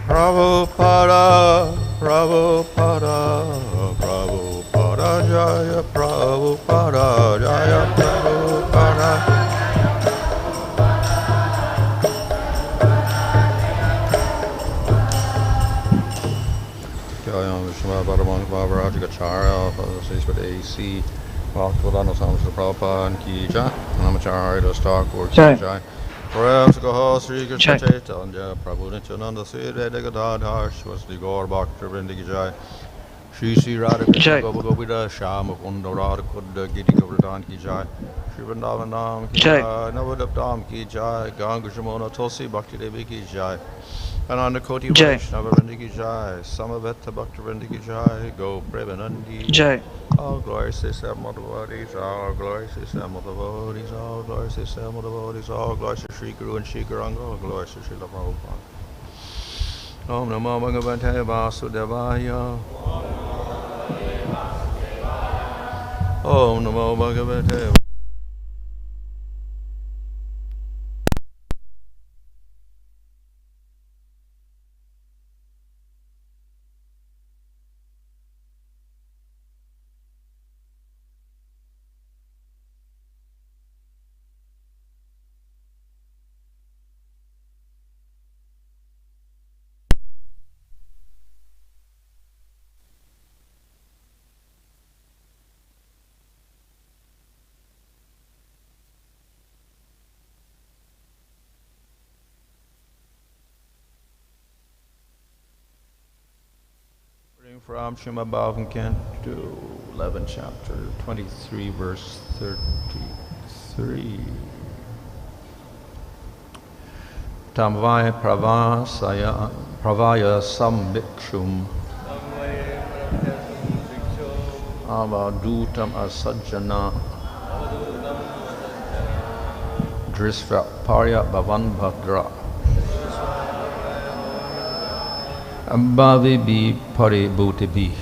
Prabhupada, Prabhupada, Prabhupada, Jaya Prabhupada, Jaya Prabhupada. Jaya Vishma Bharavan Bhavaraja Gacharya, Sishvat AC, Bhakti Samsa Prabhupada Ki Jai, Namacharya Dṛṣṭvā Ki Jai. Pravayasaṁ Sri Krishna Chaitanya Prabhu Nityananda Sri Gadadhar Swasti Gaur Bhakta Vrinda Ki Jai. Shri Shri Radha Krishna Gopa Gopida Shyama Kunda Radha Kudda Giri Govardhan Ki Jai. Shri Vrindavan Nam Ki Jai. Navadaptam Ki Jai. Ganga Jamuna Tulsi Bhakti Devi Ki Jai. Ananda Koti Vaishnava Vrinda Ki Jai. Samaveta Bhakta Vrinda Ki Jai. Go Premanandi Jai. All glory to Samuel devotees, all glory to Samuel devotees, all glory to Samuel devotees, all glory to Sri Guru and Sri Guranga, all glory to Sri Prabhupada. Om Namo Bhagavate Vasudevaya. Om Namo Bhagavate. From Srimad Bhagavatam to 11th chapter, 23, verse 33. Tamvai pravayasam bhikṣum avadhūtam asaj-janāḥ dṛṣṭvā paryabhavan bhadra bahvībhiḥ paribhūtibhiḥ.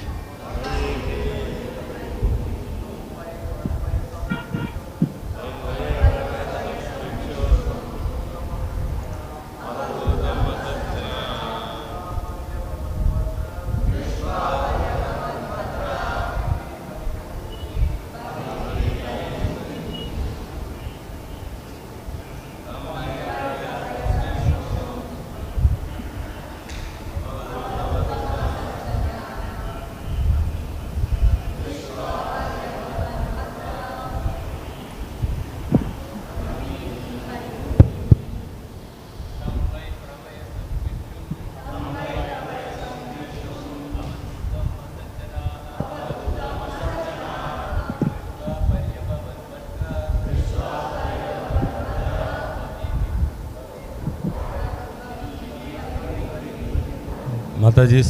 Mataji.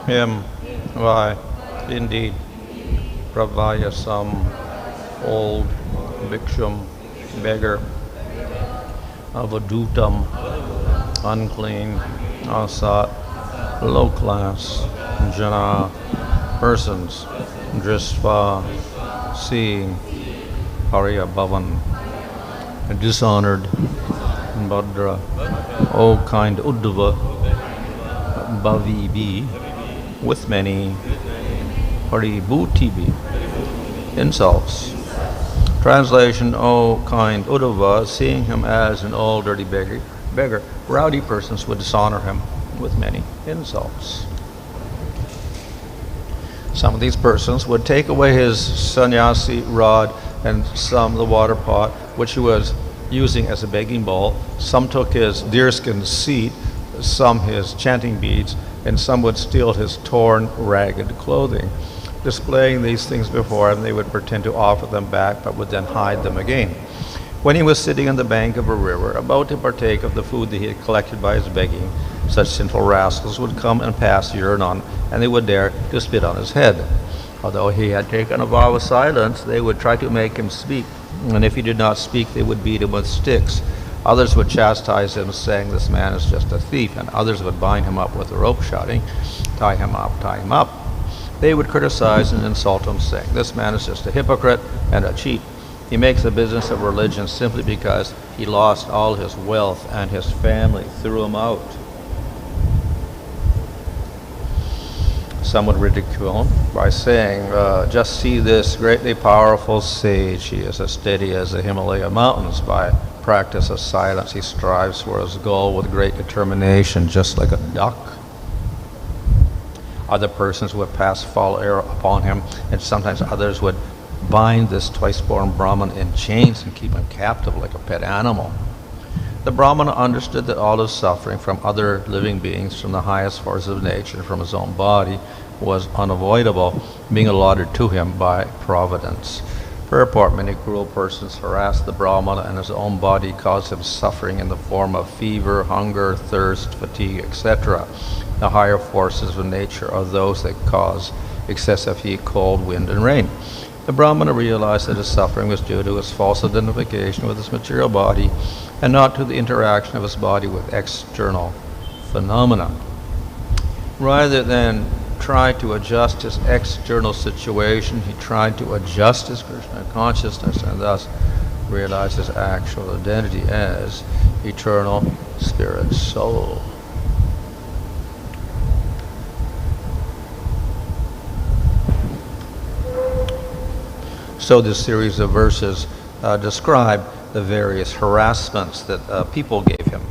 Him, why, indeed, pravayasam, old, bhikṣum, beggar, avadhūtam, unclean, asat, low class, janāḥ, persons, dṛṣṭvā, seeing, paryabhavan, dishonored, bhadra, O kind Uddhava, bahvībhiḥ, with many, paribhūtibhiḥ, insults. Translation: O kind Uddhava, seeing him as an old dirty beggar, rowdy persons would dishonor him with many insults. Some of these persons would take away his sannyasi rod and some the water pot which he was using as a begging bowl. Some took his deerskin seat, some his chanting beads, and some would steal his torn, ragged clothing. displaying these things before him, they would pretend to offer them back, but would then hide them again. When he was sitting on the bank of a river, about to partake of the food that he had collected by his begging, such sinful rascals would come and pass urine on, and they would dare to spit on his head. Although he had taken a vow of silence, they would try to make him speak, and if he did not speak, they would beat him with sticks. Others would chastise him, saying, "This man is just a thief," and others would bind him up with a rope, shouting, "Tie him up, tie him up." They would criticize and insult him, saying, "This man is just a hypocrite and a cheat. He makes a business of religion simply because he lost all his wealth and his family threw him out." Some would ridicule him by saying, "Just see this greatly powerful sage. He is as steady as the Himalaya mountains. By practice of silence, he strives for his goal with great determination, just like a duck." Other persons would pass foul air upon him, and sometimes others would bind this twice-born Brahman in chains and keep him captive like a pet animal. The Brahmana understood that all his suffering from other living beings, from the highest forces of nature, from his own body, was unavoidable, being allotted to him by providence. Purport: many cruel persons harassed the Brahmana, and his own body caused him suffering in the form of fever, hunger, thirst, fatigue, etc. The higher forces of nature are those that cause excessive heat, cold, wind, and rain. The Brahmana realized that his suffering was due to his false identification with his material body and not to the interaction of his body with external phenomena. Rather than try to adjust his external situation, he tried to adjust his Krishna consciousness and thus realize his actual identity as eternal spirit soul. So this series of verses describe the various harassments that people gave him.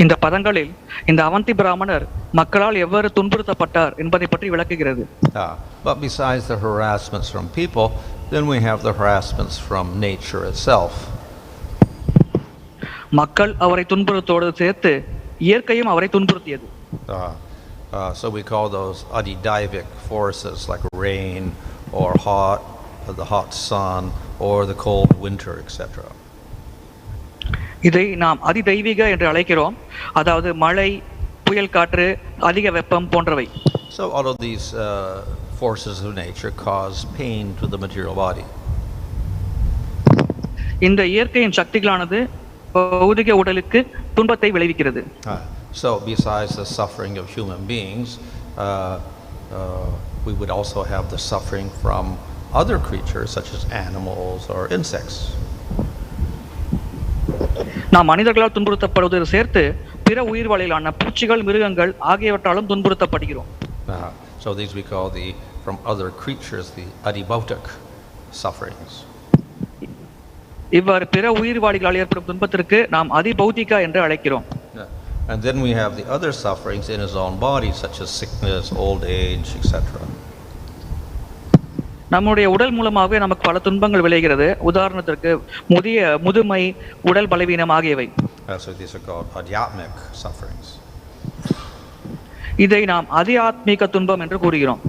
இந்த பதங்களில் இந்த அவந்தி பிராமணர் மக்களால் எவ்வாறு துன்புறுத்தப்பட்டார் என்பதை பற்றி விளக்குகிறது. But besides the harassments from people, then we have the harassments from nature itself. மக்கள் அவரை துன்புறுத்தோடு சேர்த்து இயற்கையும் அவரை துன்புறுத்தியது. So we call those adidaivic forces like rain or the hot sun or the cold winter, etc. இதை நாம் அதிதெய்வீக என்று அழைக்கிறோம். அதாவது மழை, புயல் காற்று, அதிக வெப்பம் போன்றவை. So all of these forces of nature cause pain to the material body. இந்த இயற்கையின் சக்திகளானது பௌதிக உடலுக்கு துன்பத்தை விளைவிக்கிறது. So besides the suffering of human beings, we would also have the suffering from other creatures such as animals or insects. நாம் மனிதர்களால் துன்புறுத்தப்படுவதோடு சேர்த்து பிற உயிர்வாழிகளான பூச்சிகள், மிருகங்கள் ஆகியவற்றாலும் துன்புறுத்தப்படுகிறோம். So these we call from other creatures the adibhautic sufferings. இவ்வாறு பிற உயிர்வாழிகளால் ஏற்படும் துன்பத்திற்கு நாம் அதிபௌதிக என்று அழைக்கிறோம். And then we have the other sufferings in his own body, such as sickness, old age, etc. நம்முடைய உடல் மூலமாகவே நமக்கு பல துன்பங்கள் விளைகிறது. உதாரணத்திற்கு முதுமை, உடல் பலவீனம் ஆகியவை. So these are called adhyatmic sufferings. இதை நாம் அதியாத்மிக துன்பம் என்று கூறுகிறோம்.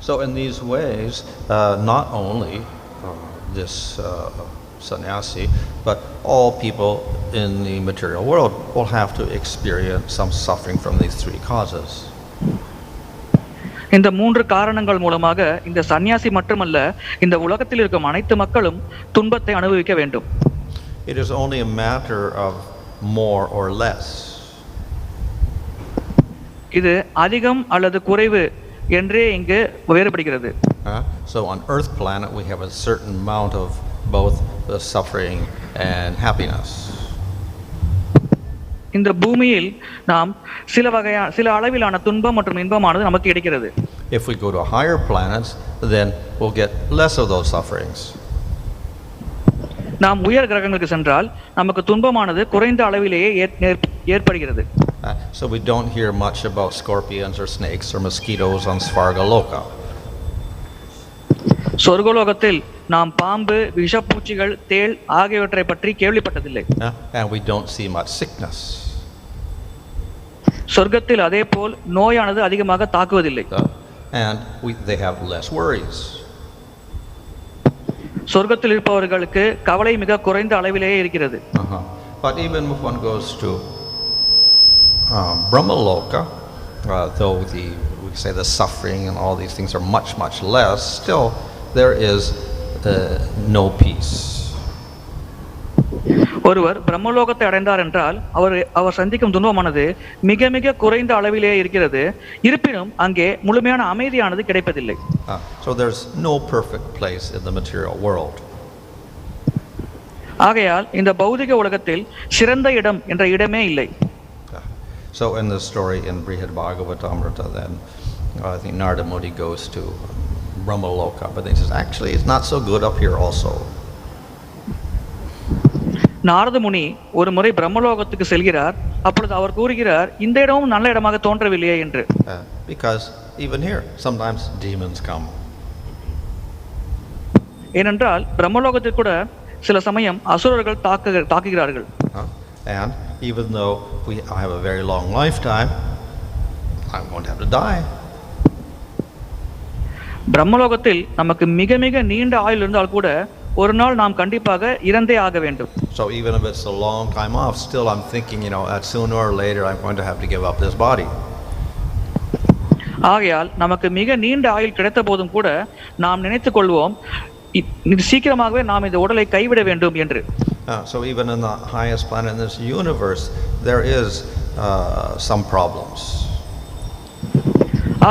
So in these ways, not only this sannyasi, but all people in the material world will have to experience some suffering from these three causes. இந்த மூன்று காரணங்கள் மூலமாக இந்த சன்னியாசி மட்டுமல்ல, இந்த உலகத்தில் இருக்கும் அனைத்து மக்களும் துன்பத்தை அனுபவிக்க வேண்டும். It is only a matter of more or less. இது அதிகம் அல்லது குறைவு என்றே இங்கு வேறுபடுகிறது. So on Earth planet we have a certain amount of both the suffering and happiness. இந்த பூமியில் நாம் சில அளவிலான துன்பம் மற்றும் இன்பமானது நமக்கு கிடைக்கிறது. If we go to higher planets, then we'll get less of those sufferings. நாம் உயர் கிரகங்களுக்கு சென்றால் நமக்கு துன்பமானது குறைந்த அளவிலேயே ஏற்படுகிறது. So we don't hear much about scorpions or snakes or mosquitoes on Svargaloka. சொர்க்கலோகத்தில் நாம் பாம்பு, விஷப்பூச்சிகள், தேள் ஆகியவற்றை பற்றி கேள்விப்பட்டதில்லை. And we don't see much sickness. சொர்க்கத்தில் அதே போல் நோயானது அதிகமாக தாக்குவதில்லை. And they have less worries. சொர்க்கத்தில் இருப்பவர்களுக்கு கவலை மிக குறைந்த அளவிலேயே இருக்கிறது. But even if one goes to Brahmaloka, though we say the suffering and all these things are much, much less, still there is no peace. ஒருவர் பிரம்மலோகத்தை அடைந்தார் என்றால் அவர் சந்திக்கும் துன்பமானது மிக மிக குறைந்த அளவிலே இருக்கிறது. இருப்பினும் அங்கே முழுமையான அமைதியானது கிடைப்பதில்லை. So there's no perfect place in the material world. ஆகையால் இந்த பௌதிக உலகத்தில் சிறந்த இடம் என்ற இடமே இல்லை. So in the story in Brihad Bhagavatamrita, then I think Narada Muni goes to Brahmaloka, but he says actually it's not so good up here also. Narada முனி ஒரு முறை பிரம்மலோகத்துக்கு செல்கிறார். அப்பொழுது அவர் கூறுகிறார், இந்த இடமும் நல்ல இடமாக தோன்றவில்லையே என்று. Because even here sometimes demons come. ஏனென்றால் பிரம்மலோகத்தில் கூட சில சமயம் அசுரர்கள் தாக்குகிறார்கள். And even though I have a very long lifetime, I'm going to have to die. பிரம்மலோகத்தில் நமக்கு மிக மிக நீண்ட ஆயுள் இருந்தால் கூட ஒரு நாள் நாம் கண்டிப்பாக இறந்தே ஆக வேண்டும். So even if it's a long time off, still I'm thinking, that sooner or later I'm going to have to give up this body. ஆகையால் நமக்கு மிக நீண்ட ஆயுள் கிடைத்த போதும் கூட நாம் நினைத்துக் கொள்வோம், சீக்கிரமாகவே நாம் இந்த உடலை கைவிட வேண்டும் என்று. So even in the highest planet in this universe, there is some problems.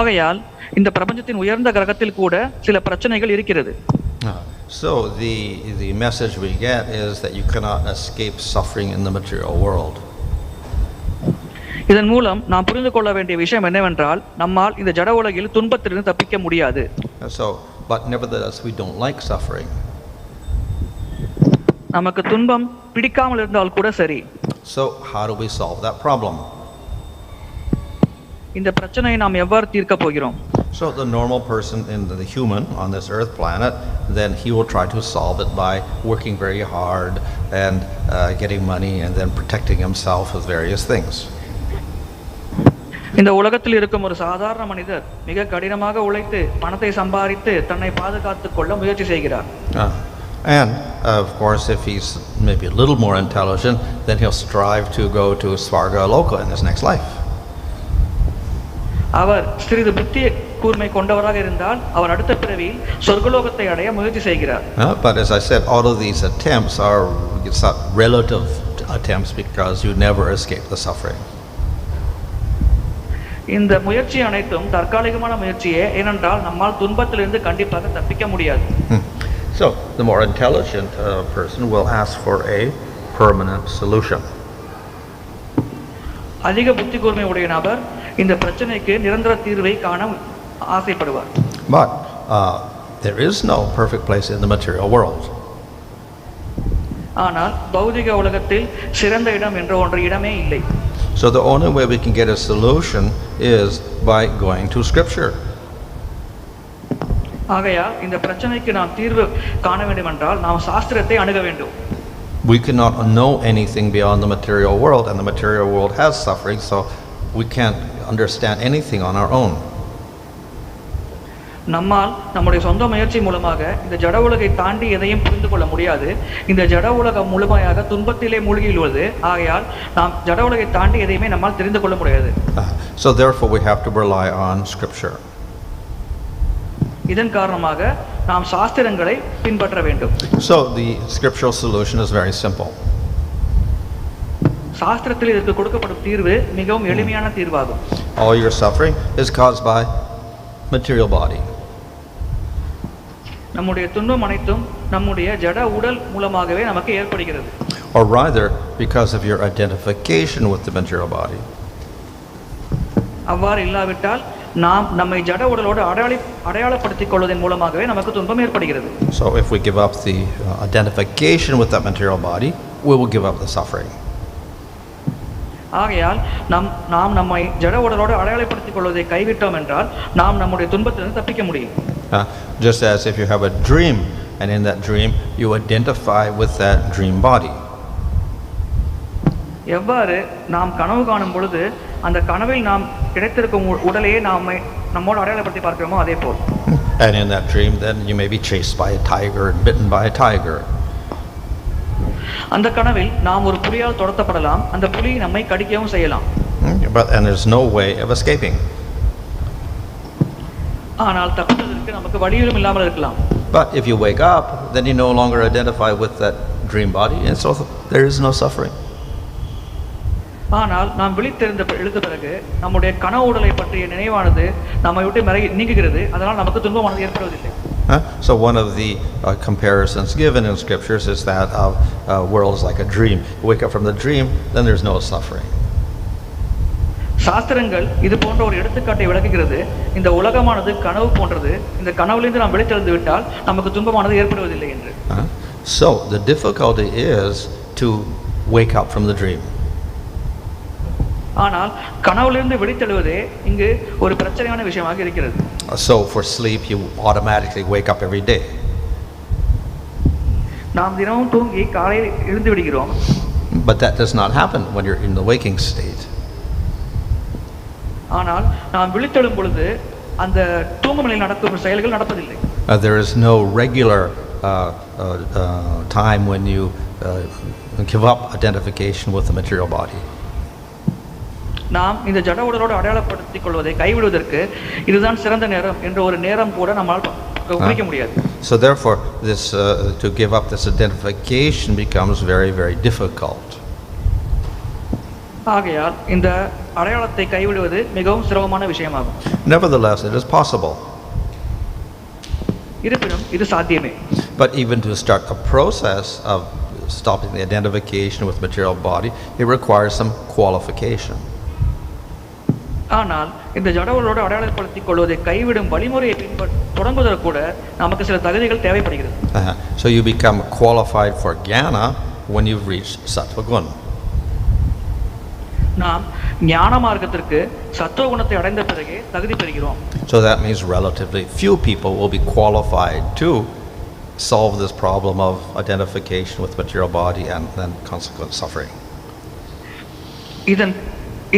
ஆகையால் இந்த பிரபஞ்சத்தின் உயர்ந்த கிரகத்தில் கூட சில பிரச்சனைகள் இருக்கிறது. So the message we get is that you cannot escape suffering in the material world. இதன் மூலம் நாம் புரிந்து கொள்ள வேண்டிய விஷயம் என்னவென்றால், நம்மால் இந்த ஜட உலகில் துன்பத்திலிருந்து தப்பிக்க முடியாது. So but nevertheless we don't like suffering. நமக்கு துன்பம் பிடிக்காமல் இருந்தால் கூட சரி. So how do we solve that problem? இந்த பிரச்சனையை நாம் எவ்வாறு தீர்க்க போகிறோம்? So the normal person in the human on this earth planet, then he will try to solve it by working very hard and getting money and then protecting himself with various things. இந்த உலகத்தில் இருக்கும் ஒரு சாதாரண மனிதர் மிக கடினமாக உழைத்து பணத்தை சம்பாதித்து தன்னை பாதுகாத்துக் கொள்ள முயற்சி செய்கிறார். And of course if he's maybe a little more intelligent, then he'll strive to go to Svarga Loka in his next life. அவர் சிறிது புத்தி கூர்மை கொண்டவராக இருந்தால் அவர் அடுத்த பிறவியில் சொர்க்கலோகத்தை அடைய முயற்சி செய்கிறார். But as I said, all of these attempts are relative attempts because you never escape the suffering. இந்த முயற்சி அனைத்தும் தற்காலிகமான முயற்சியே, ஏனென்றால் நம்மால் துன்பத்திலிருந்து கண்டிப்பாக தப்பிக்க முடியாது. So the more intelligent person will ask for a permanent solution. அதிக புத்தி கூர்மை உடைய நபர் இந்த பிரச்சனைக்கு நிரந்தர தீர்வை காண ஆசைப்படுவார். But there is no perfect place in the material world. ஆனால் பௌதிக உலகத்தில் சிறந்த இடம் என்ற ஒன்று இடமே இல்லை. So the only way we can get a solution is by going to scripture. ஆகையால் இந்த பிரச்சனைக்கு நாம் தீர்வு காண வேண்டும் என்றால் நாம் சாஸ்திரத்தை அணுக வேண்டும். We cannot know anything beyond the material world, and the material world has suffering, so we can't understand anything on our own. நம்மால் நம்முடைய சொந்த முயற்சி மூலமாக இந்த ஜட உலகை தாண்டி எதையும் புரிந்து கொள்ள முடியாது. இந்த ஜட உலகம் முழுமையாக துன்பத்திலே மூழ்கியுள்ளது. ஆகையால் நாம் ஜட உலகை தாண்டி எதையுமே நம்மால் தெரிந்து கொள்ள முடியாது. So therefore we have to rely on scripture. இதன் காரணமாக நாம் சாஸ்திரங்களை பின்பற்ற வேண்டும். So the scriptural solution is very simple. சாஸ்திரத்தில் இதற்கு கொடுக்கப்படும் தீர்வு மிகவும் எளிமையான தீர்வாகும். All your suffering is caused by material body. நம்முடைய துன்பம் அனைத்தும் நம்முடைய ஜட உடல் மூலமாகவே நமக்கு ஏற்படுகிறது. Or rather because of your identification with the material body. அவ்வாறு இல்லாவிட்டால் நாம் நம்மை ஜட உடலோடு அடையாளப்படுத்திக் கொள்வதன் மூலமாகவே நமக்கு துன்பம் ஏற்படுகிறது. So if we give up the identification with that material body, we will give up the suffering. ஆகையால் நாம் நம்மை ஜட உடலோடு அடையாளப்படுத்திக் கொள்வதை கைவிட்டோம் என்றால் நாம் நம்முடைய துன்பத்திலிருந்து தப்பிக்க முடியும். Just as if you have a dream, and in that dream you identify with that dream body. எவ்வாறு நாம் கனவு காணும் பொழுது அந்த கனவில் நாம் கிடைத்திருக்கும் உடலையே நம்மோடு அடையாளப்படுத்தி பார்க்கிறோமோ அதே போல். And in that dream, then you may be chased by a tiger and bitten by a tiger. அந்த கனவில் நாம் ஒரு புலியால் துரத்தப்படலாம், அந்த புலி நம்மை கடிக்கவும் செய்யலாம். And there's no way of escaping. ஆனால் தப்பிப்பதற்கு நமக்கு வழியும் இல்லாமல் இருக்கலாம். But if you wake up, then you no longer identify with that dream body, and so there is no suffering. ஆனால் நாம் விழித்தெழுந்த பிறகு நம்முடைய கனவு உடலை பற்றிய நினைவானது நம்மை விட்டு நீங்குகிறது, அதனால் நமக்கு துன்பமானது ஏற்படுவதில்லை. So one of the comparisons given in scriptures is that of world is like a dream. You wake up from the dream, then there's no suffering. சாஸ்திரங்கள் இது போன்ற ஒரு எடுத்துக்காட்டை விளக்குகிறது. இந்த உலகமானது கனவு போன்றது, இந்த கனவுலிருந்து நாம் விழித்தெழுந்து விட்டால் நமக்கு துன்பமானது ஏற்படுவதில்லை என்று. So the difficulty is to wake up from the dream. ஆனால் கனவுலிருந்து விழித்தெழுவதே இங்கு ஒரு பிரச்சனையான விஷயமாக இருக்கிறது. So for sleep you automatically wake up every day. நாம் தினமும் தூங்கி காலையில் எழுந்து விடுகிறோம். But that does not happen when you're in the waking state. ஆனால் நாம் விழித்தெழும் பொழுது அந்த தூங்கும் நிலையில் நடக்கும் செயல்கள் நடப்பதில்லை. There is no regular time when you give up identification with the material body. நாம் இந்த ஜட உடலோடு அடையாளப்படுத்திக் கொள்வதை கைவிடுவதற்கு இதுதான் சிறந்த நேரம் என்ற ஒரு நேரம் கூட நம்மால் குறிக்க முடியாது. So therefore this to give up this identification becomes very very difficult. ஆகையால் இந்த அடையாளத்தை கைவிடுவது மிகவும் சிரமமான விஷயமாகும். Nevertheless it is possible. இருப்பினும் இது சாத்தியமே. But even to start a process of stopping the identification with material body, it requires some qualification. ஆனால் இந்த ஜடவுகளோடு அடையாளப்படுத்திக் கொள்வதை கைவிடும் வழிமுறையை தொடங்குவதற்கு கூட நமக்கு சில தகுதிகள் தேவைப்படுகிறது. So you become qualified for jnana when you've reached sattva guna. நாம் ஞான மார்க்கத்திற்கு சத்துவ குணத்தை அடைந்த பிறகே தகுதி பெறுகிறோம். So that means relatively few people will be qualified to solve this problem of identification with material body and then consequent suffering.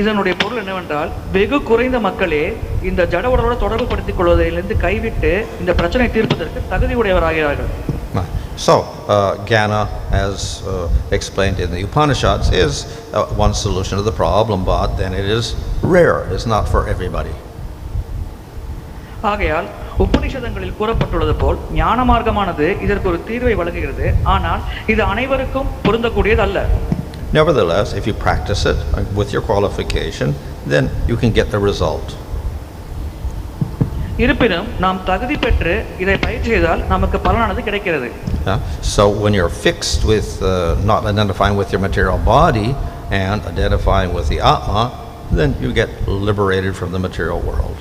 இதனுடைய பொருள் என்னவென்றால் வெகு குறைந்த மக்களே இந்த ஜட உடலோடு தொடர்பு படுத்திக் கொள்வதிலிருந்து கைவிட்டு இந்த பிரச்சனை தீர்ப்பதற்கு தகுதி உடையவராகிறார்கள். So jnana, as explained in the Upanishads, is one solution to the problem, but then it is rare. It's not for everybody. ஆகையால் உபநிஷதங்களில் கூறப்பட்டுள்ளது போல் ஞான மார்க்கமானது இதற்கு ஒரு தீர்வை வழங்குகிறது, ஆனால் இது அனைவருக்கும் பொருந்தக்கூடியது அல்ல. Nevertheless, if you practice it with your qualification, then you can get the result. இருப்பினும் நாம் தகுதி பெற்று இதை பயிற்சி செய்தால் நமக்கு பலனானது கிடைக்கிறது. So when you're fixed with not identifying with your material body and identifying with the Atma, then you get liberated from the material world.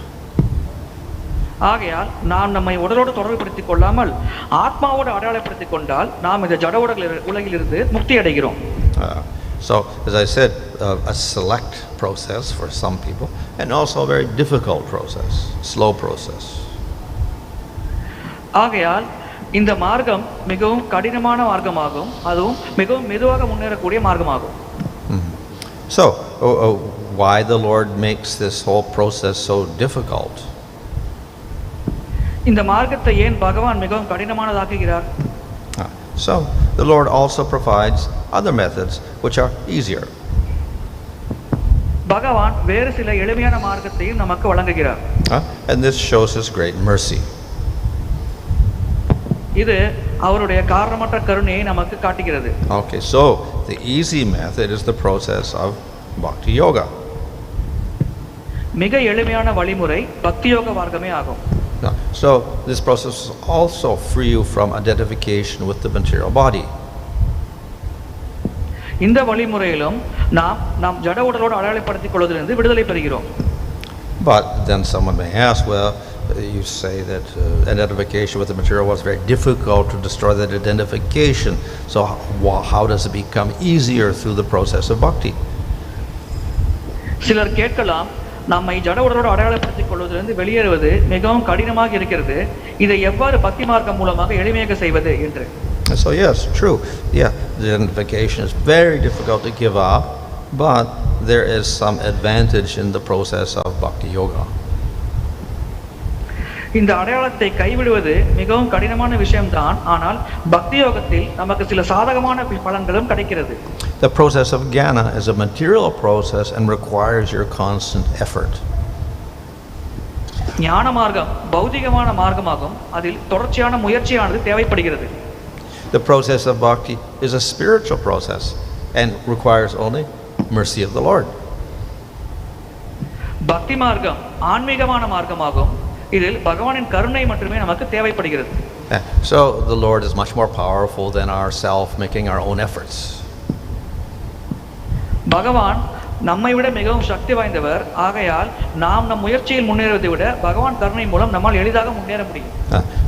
ஆகையால் நாம் நம்மை உடலோடு தொடர்புபடுத்திக் கொள்ளாமல் ஆத்மாவோடு அடையாளப்படுத்திக் கொண்டால் நாம் இந்த ஜட உலகிலிருந்து முக்தி அடைகிறோம். So as I said, a select process for some people and also a very difficult process, slow process. ஆகையால் இந்த மார்க்கம் மிகவும் கடினமான மார்க்கமாகும், அதுவும் மிகவும் மெதுவாக முன்னேறக்கூடிய மார்க்கமாகும். So why the Lord makes this whole process so difficult? இந்த மார்க்கத்தை ஏன் பகவான் மிகவும் கடினமானதாக்குகிறார்? So the Lord also provides other methods which are easier. பகவான் வேறு சில எளிமையான மார்க்கத்தையும் நமக்கு வழங்குகிறார். And this shows his great mercy. இது அவருடைய காரணமற்ற கருணையை நமக்கு காட்டுகிறது. Okay, so the easy method is the process of bhakti yoga. மிக எளிமையான வழிமுறை பக்தி யோக மார்க்கமே ஆகும். So this process will also free you from identification with the material body. இந்த வழிமுறையிலும் நாம் ஜட உடலோடு அடையாளப்படுத்திக் கொள்வதிலிருந்து விடுதலை பெறுகிறோம். But then someone may ask, well, you say that identification with the material was very difficult to destroy that identification. So how does it become easier through the process of bhakti? சிலர் கேட்கலாம், நம்மை ஜட உடலோடு அடையாளப்படுத்திக் கொள்வதிலிருந்து வெளியேறுவது மிகவும் கடினமாக இருக்கிறது, இதை எவ்வாறு பக்தி மார்க்கம் மூலமாக எளிமையாக செய்வது என்று. So yes, true. Yeah, the identification is very difficult to give up, but there is some advantage in the process of bhakti yoga. இந்த அடையாளத்தை கைவிடுவது மிகவும் கடினமான விஷயம்தான். ஆனால் பக்தி யோகத்தில் நமக்கு சில சாதகமான பலன்களும் கிடைக்கிறது. The process of jnana is a material process and requires your constant effort. ஞான மார்க்கம் பௌதிகமான மார்க்கமாகும். அதில் தொடர்ச்சியான முயற்சியானது தேவைப்படுகிறது. The process of bhakti is a spiritual process and requires only mercy of the Lord. பக்தி மார்க்கம் ஆன்மீகமான மார்க்கமாகும். இதில் பகவானின் கருணை மட்டுமே நமக்கு தேவைப்படுகிறது. So the Lord is much more powerful than ourself making our own efforts. பகவான் நம்மை விட மிகவும் சக்தி வாய்ந்தவர். ஆகையால் நாம் நம் முயற்சியில் முன்னேறுவதை விட பகவான் கருணை மூலம் நம்மால் எளிதாக முன்னேற முடியும்.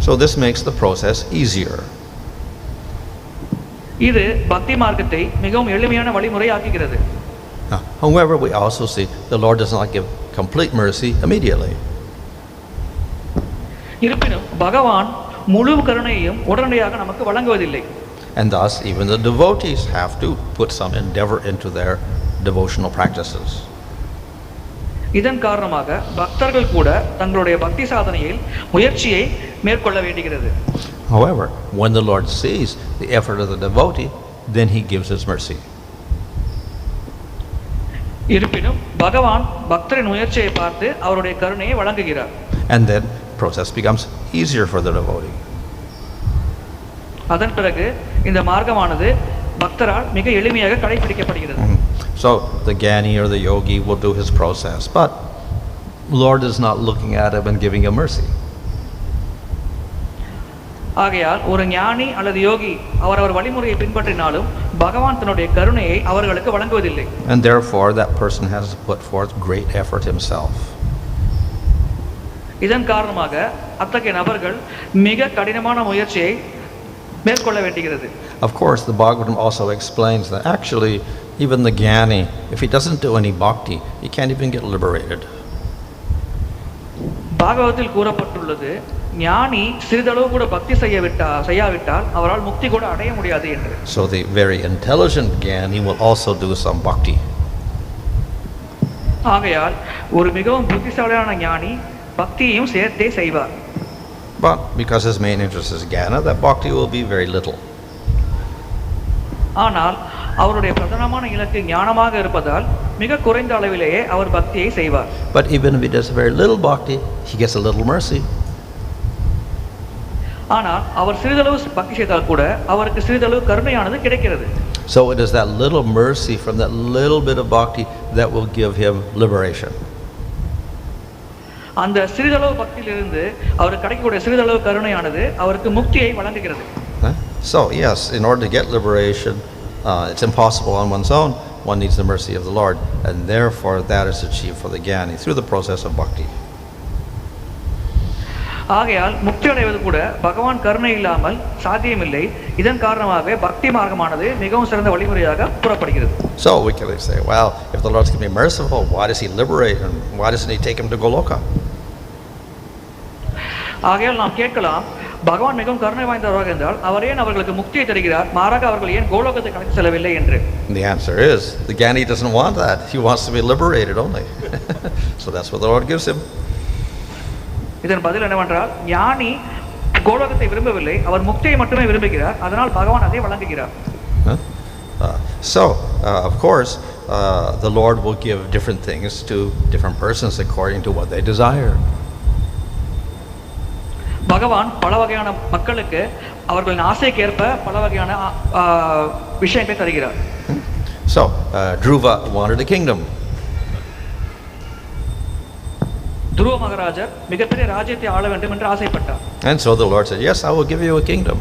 So this makes the process easier. இது பக்தி மார்க்கத்தை மிகவும் எளிமையான வழிமுறை ஆக்குகிறது. However, we also see the Lord does not give complete mercy immediately. இருப்பினும் பகவான் முழு கருணையையும் உடனடியாக நமக்கு வழங்குவதில்லை. And thus even the devotees have to put some endeavor into their devotional practices. இதன் காரணமாக பக்தர்கள் கூட தங்களுடைய பக்தி சாதனையில் முயற்சியை மேற்கொள்ள வேண்டுகிறது. However, when the Lord sees the effort of the devotee, then he gives his mercy. இருப்பினும் பகவான் பக்தரின் முயற்சியை பார்த்து அவருடைய கருணையை வழங்குகிறார். And then process becomes easier for the devotee. அதன் பிறகு இந்த மார்க்கமானது பக்தரால் மிக எளிமையாக கடைபிடிக்கப்படுகிறது. So the jnani or the yogi will do his process, but Lord is not looking at him and giving him mercy. ஆகையால் ஒரு ஞானி அல்லது யோகி அவரவர் வழிமுறையை பின்பற்றினாலும் பகவான் தன்னுடைய கருணையை அவர்களுக்கு வழங்குவதில்லை. And therefore that person has to put forth great effort himself. இதன் காரணமாக அத்தகைய நபர்கள் மிக கடினமான முயற்சியை மேற்கொள்ள வேண்டுகிறது. Of course, the Bhagavatam also explains that actually even the jnani, if he doesn't do any bhakti, he can't even get liberated. பாகவத்தில் கூறப்பட்டுள்ளது, ஞானி சிறிதளவு கூட பக்தி செய்யாவிட்டால் அவரால் முக்தி கூட அடைய முடியாது என்று. So the very intelligent jnani will also do some bhakti. ஆகையால் ஒரு மிகவும் புத்திசாலியான ஞானி பக்தியையும் சேர்த்தே செய்வார். But because his main interest is jnana, that bhakti will be very little. ஆனால் அவருடைய பிரதானமான இலக்கு ஞானமாக இருப்பதால் மிக குறைந்த அளவிலேயே அவர் பக்தியை செய்வார். But even if he does very little bhakti, he gets a little mercy. ஆனால் அவர் சிறிதளவு பக்தி செய்தால் கூட அவருக்கு சிறிதளவு கருணையானது கிடைக்கிறது. So it is that little mercy from that little bit of bhakti that will give him liberation. அந்த சிறிதளவு பக்தியிலிருந்து அவருக்கு கிடைக்கக்கூடிய சிறிதளவு கருணையானது அவருக்கு முக்தியை வழங்குகிறது. So yes, in order to get liberation, it's impossible on one's own. One needs the mercy of the Lord, and therefore that is achieved for the jnani through the process of bhakti. ஆகையால் முக்தி அடைவது கூட பகவான் கருணை இல்லாமல் சாத்தியமில்லை. இதன் காரணமாக பக்தி மார்க்கமானது மிகவும் சிறந்த வழிமுறையாக கூறப்படுகிறது. So we can say, well, if the Lord is going to be merciful, why does he liberate and why doesn't he take him to Goloka? ஆகையால் நாம் கேட்கலாம், பகவான் மிகவும் கருணை வாய்ந்தவராக இருந்தால் அவர் ஏன் அவர்களுக்கு முக்தியை தருகிறார், மாறாக அவர்கள் ஏன் கோலோகத்தை கடந்து செல்லவில்லை என்று. The answer is the jnani doesn't want that. He wants to be liberated only. So that's what the Lord gives him. இதன் பதில் என்னவென்றால், ஞானி கோலோகத்தை விரும்பவில்லை, அவர் முக்தியை மட்டுமே விரும்புகிறார். அதனால் பகவான் அதை வழங்குகிறார். Of course, the Lord will give different things to different persons according to what they desire. பகவான் பல வகையான மக்களுக்கு அவர்களின் ஆசைக்கு ஏற்ப பல வகையான விஷயங்களை தருகிறார். So Dṛṣṭvā wanted a kingdom. துருவ மகாராஜர் மிகப்பெரிய ராஜ்யத்தை ஆள வேண்டும் என்று ஆசைப்பட்டார். And so the Lord said, yes, I will give you a kingdom.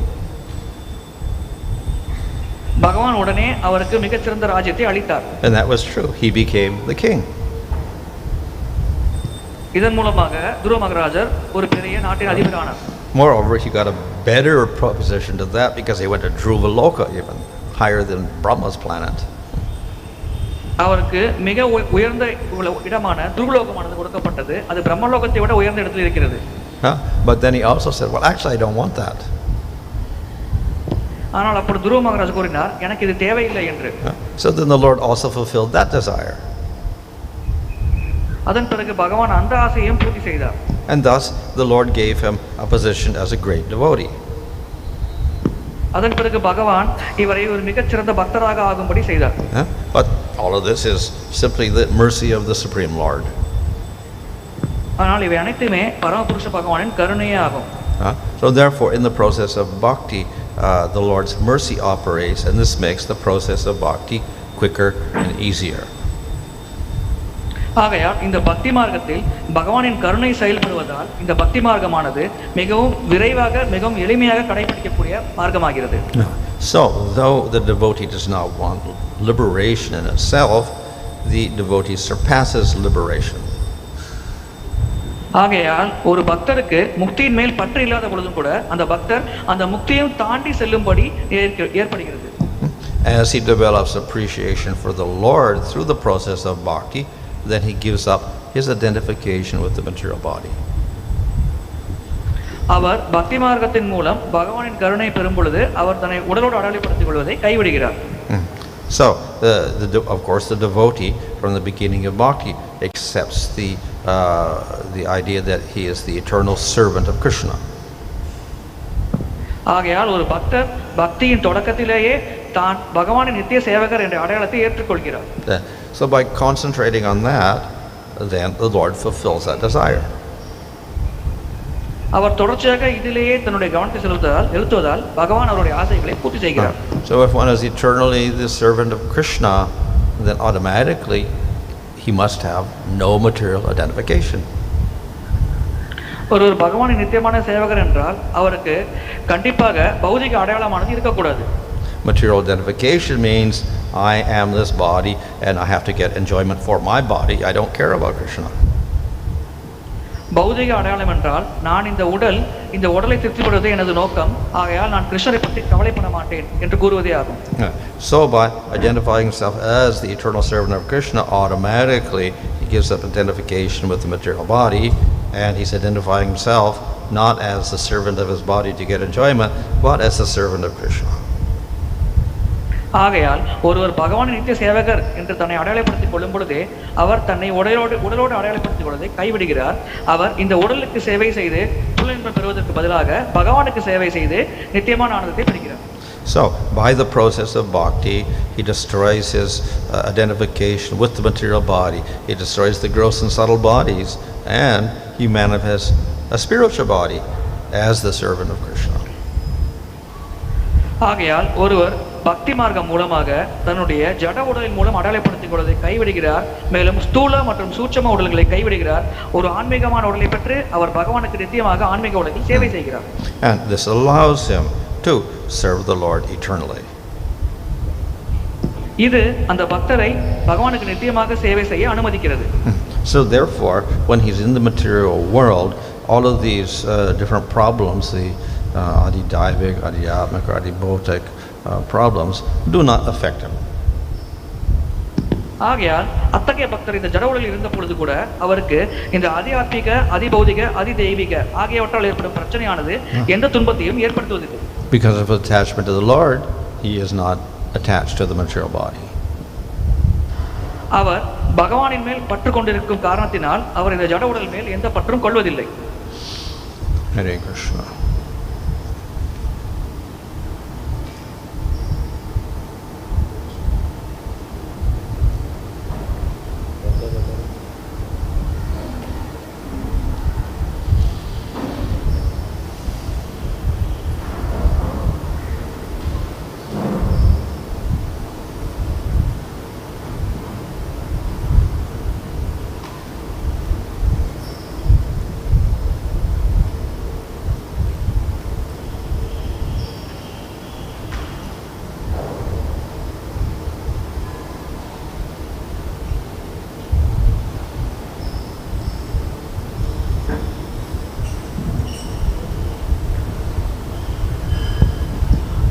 பகவான் உடனே அவருக்கு மிகச்சிறந்த ராஜ்யத்தை அளித்தார். And that was true. He became the king. இதன் மூலமாக துருவ மகாராஜர் ஒரு பெரிய நாட்டின் அதிபரானார். Moreover, he got a better proposition to that because he went to Dhruva, even higher than Brahma's planet. அவருக்கு மிக உயர்ந்த இடமான துருவலோகமானது கொடுக்கப்பட்டது. அது பிரம்மலோகத்தை விட உயர்ந்த இடத்தில் இருக்கிறது. But then he also said, well, actually I don't want that. ஆனால் அப்பொழுது துருவ மகாராஜ் கூறினார், எனக்கு இது தேவையில்லை என்று. So then the Lord also fulfilled that desire. அதன் பிறகு பகவான் அந்த ஆசையையும் பூர்த்தி செய்தார். And thus the Lord gave him a position as a great devotee. அதன் பிறகு பகவான் இவரை ஒரு மிகச்சிறந்த பக்தராக ஆகும்படி செய்தார். But all of this is simply the mercy of the Supreme Lord. ஆனால் இவை அனைத்துமே பரமபுருஷ பகவானின் கருணையே ஆகும். So therefore in the process of bhakti the Lord's mercy operates, and this makes the process of bhakti quicker and easier. ஆகையால் இந்த பக்தி மார்க்கத்தில் பகவானின் கருணை செயல்படுவதால் இந்த பக்தி மார்க்கமானது மிகவும் விரைவாக மிகவும் எளிமையாக கடைபிடிக்கக்கூடிய மார்க்கமாகிறது. So though the devotee does not want liberation in itself, the devotee surpasses liberation. ஆகையால் ஒரு பக்தருக்கு முக்தியின் மேல் பற்று இல்லாத பொழுதும் கூட அந்த பக்தர் அந்த முக்தியையும் தாண்டி செல்லும்படி ஏற்படுகிறது. As he develops appreciation for the Lord through the process of bhakti, then he gives up his identification with the material body. அவர் பக்தி மார்க்கத்தின் மூலம் பகவானின் கருணை பெறும் பொழுது அவர் தன்னை உடலோடு அடையாளப்படுத்திக் கொள்வதை கைவிடுகிறார். So of course the devotee from the beginning of bhakti accepts the idea that he is the eternal servant of Krishna. ஆகையால் ஒரு பக்தர் பக்தியின் தொடக்கத்திலேயே தான் பகவானின் நித்திய சேவகர் என்ற அடையாளத்தை ஏற்றுக்கொள்கிறார். So by concentrating on that, then the Lord fulfills that desire. அவர் தொடர்ச்சியாக இதிலேயே தன்னுடைய கவனத்தை செலுத்துவதால் பகவான் அவருடைய ஆசைகளை பூர்த்தி செய்கிறார். So if one is eternally the servant of Krishna, then automatically he must have no material identification. ஒரு பகவானின் நித்தியமான சேவகர் என்றால் அவருக்கு கண்டிப்பாக பௌதிக அடையாளமானது இருக்கக்கூடாது. Material identification means I am this body and I have to get enjoyment for my body. I don't care about Krishna. பௌதிக அடையாளம் என்றால் நான் இந்த உடலை திருப்திப்படுவதே எனது நோக்கம், ஆகையால் நான் கிருஷ்ணரை பற்றி கவலைப்பட மாட்டேன் என்று கூறுவதே ஆகும். So by identifying himself as the eternal servant of Krishna, automatically he gives up identification with the material body, and he's identifying himself not as the servant of his body to get enjoyment, but as the servant of Krishna. ஆகையால் ஒருவர் பகவானின் நித்திய சேவகர் என்று தன்னை அடையாளப்படுத்திக் கொள்ளும் பொழுதே அவர் தன்னை உடலோடு அடையாளப்படுத்திக் கொள்வதை கைவிடுகிறார். அவர் இந்த உடலுக்கு சேவை செய்து புலன்பம் பெறுவதற்கு பதிலாக பகவானுக்கு சேவை செய்து நித்தியமான ஆனந்தத்தை பெறுகிறார். So by the process of bhakti, he destroys his identification with the material body. He destroys the gross and subtle bodies, and he manifests a spiritual body as the servant of Krishna. ஆகையால் ஒருவர் பக்தி மார்க்கம் மூலமாக தன்னுடைய ஜட உடலின் மூலம் அடையாளப்படுத்திக் கொள்வதை கைவிடுகிறார், மேலும் ஸ்தூல மற்றும் சூட்சம உடல்களை கைவிடுகிறார். ஒரு ஆன்மீகமான உடலை பெற்று அவர் பகவானுக்கு நித்தியமாக ஆன்மீக உலகில் சேவை செய்கிறார். And this allows him to serve the Lord eternally. இது அந்த பக்தரை பகவானுக்கு நித்தியமாக சேவை செய்ய அனுமதிக்கிறது. So therefore, when he's in the material world, all of these different problems, the adi-daivic, adi-atmic, or adi-bhautic problems do not affect him. ஆகையால் அத்தகைய பக்தர் இந்த ஜட உலகில் இருந்த பொழுது கூட அவருக்கு இந்த அதிஆத்மிக, அதிபௌதிக, அதிதெய்வீக ஆகியவற்றால் ஏற்படும் பிரச்சனையானது எந்த துன்பத்தையும் ஏற்படுத்துவதில்லை. Because of attachment to the Lord, he is not attached to the material body. அவர் பகவானின் மேல் பற்று கொண்டிருக்கும் காரணத்தினால் அவர் இந்த ஜட உடல் மேல் எந்த பற்றும் கொள்வதில்லை. Hare Krishna.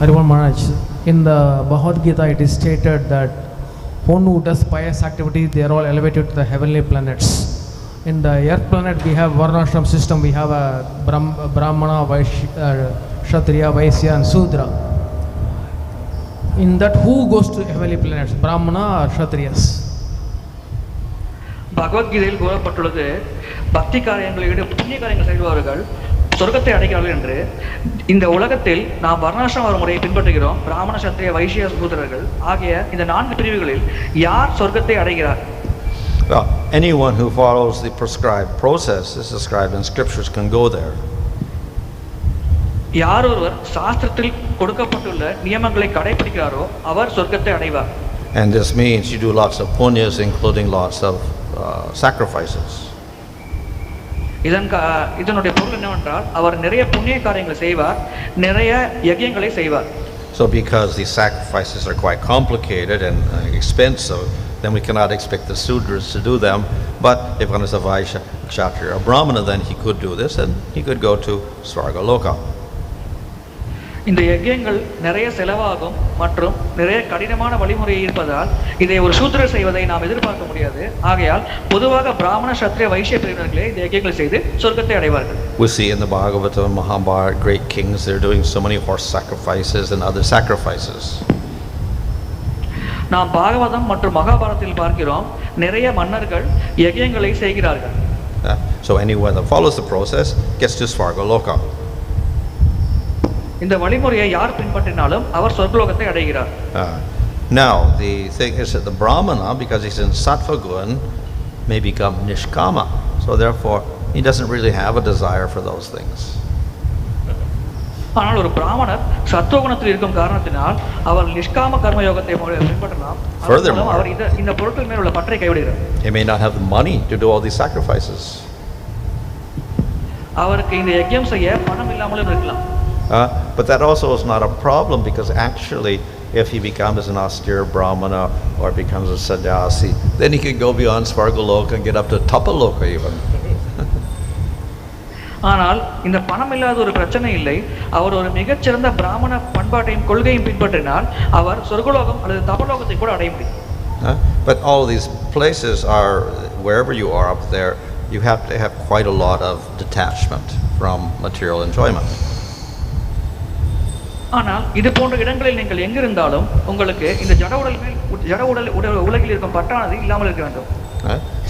Harivan Maharaj, in the Bhagavad Gita it is stated that one who does pious activity, they are all elevated to the heavenly planets. In the earth planet we have Varnashram system, we have a Brahmana, Kshatriya, Vaisya and Sudra. In that, who goes to heavenly planets, Brahmana or Kshatriyas? பகவத்கீதையில் கூறப்பட்டுள்ளது, பக்தி காரியங்களை விட புண்ணிய காரியங்கள் செய்பவர்கள் சொர்க்கத்தை அடைகிறார்கள் என்று. இந்த உலகத்தில் நாம் வர்ணாசிரம முறையை பின்பற்றுகிறோம். பிராமண, சத்திரிய, வைசிய, சூத்திரர்கள் ஆகிய இந்த 4 பிரிவுகளில் யார் சொர்க்கத்தை அடைகிறார்? Well, anyone who follows the prescribed process as described in scriptures can go there. யார் ஒருவர் சாஸ்திரத்தில் கொடுக்கப்பட்டுள்ள நியமங்களை கடைபிடிக்கிறாரோ அவர் சொர்க்கத்தை அடைவார். And this means you do lots of punyas, including lots of sacrifices. இதனுடைய பொருள் என்னவென்றால் அவர் நிறைய புண்ணிய காரியங்களை செய்வார், நிறைய யஜ்யங்களை செய்வார். So because these sacrifices are quite complicated and expensive, then we cannot expect the Sudras to do them. But if one is a Vaishya, Kshatriya, or Brahmana, then he could do this and he could go to Svargaloka. இந்த யஜ்யங்கள் நிறைய செலவாகும் மற்றும் நிறைய கடினமான வழிமுறை இருப்பதால் இதை ஒரு சூத்திரர் செய்வதை நாம் எதிர்பார்க்க முடியாது. ஆகையால் பொதுவாக பிராமண, சத்திரிய, வைசிய பிரிவினர்களே இந்த யஜ்யங்களை செய்து சொர்க்கத்தை அடைவார்கள். We see in the Bhagavatam, Mahabharata, great kings, they're doing so many horse sacrifices and other sacrifices. நாம் பாகவதம் மற்றும் மகாபாரதத்தில் பார்க்கிறோம், நிறைய மன்னர்கள் யஜ்யங்களை செய்கிறார்கள். So anyone that follows the process gets to Svargaloka. இந்த வழிமுறையை யார் பின்பற்றினாலும் அவர் சொர்க்கலோகத்தை அடைகிறார். Now the thing is that the Brahmana, because he's in sattva gun, may become nishkama. So therefore he doesn't really have a desire for those things. ஆனால் ஒரு பிராமணர் சத்துவகுணத்தில் இருக்கும் காரணத்தினால் அவர் நிஷ்காம கர்ம யோகத்தை பின்பற்றலாம். அவர் இந்த பொருட்கள் மேல் உள்ள பற்றை கைவிடுகிறார். He may not have the money to do all these sacrifices. அவருக்கு இந்த யஜ்யம் செய்ய பணம் இல்லாமலும் இருக்கலாம். But that also is not a problem, because actually if he becomes an austere Brahmana or becomes a sannyasi, then he can go beyond Svargaloka and get up to Tapaloka even. ஆனால் இந்த பணம் இல்லாத ஒரு பிரச்சனை இல்லை. அவர் ஒரு மிகச்சிறந்த பிராமண பண்பாட்டையும் கொள்கையும் பின்பற்றினால் அவர் சொர்க்கலோகம் அல்லது தபலோகத்தை கூட அடைய முடியும். But all these places are, wherever you are up there, you have to have quite a lot of detachment from material enjoyment. ஆனால் இது போன்ற இடங்களில் நீங்கள் எங்கிருந்தாலும் உங்களுக்கு இந்த ஜட உலகில் இருக்கும் பற்றானது இல்லாமல் இருக்க வேண்டும்.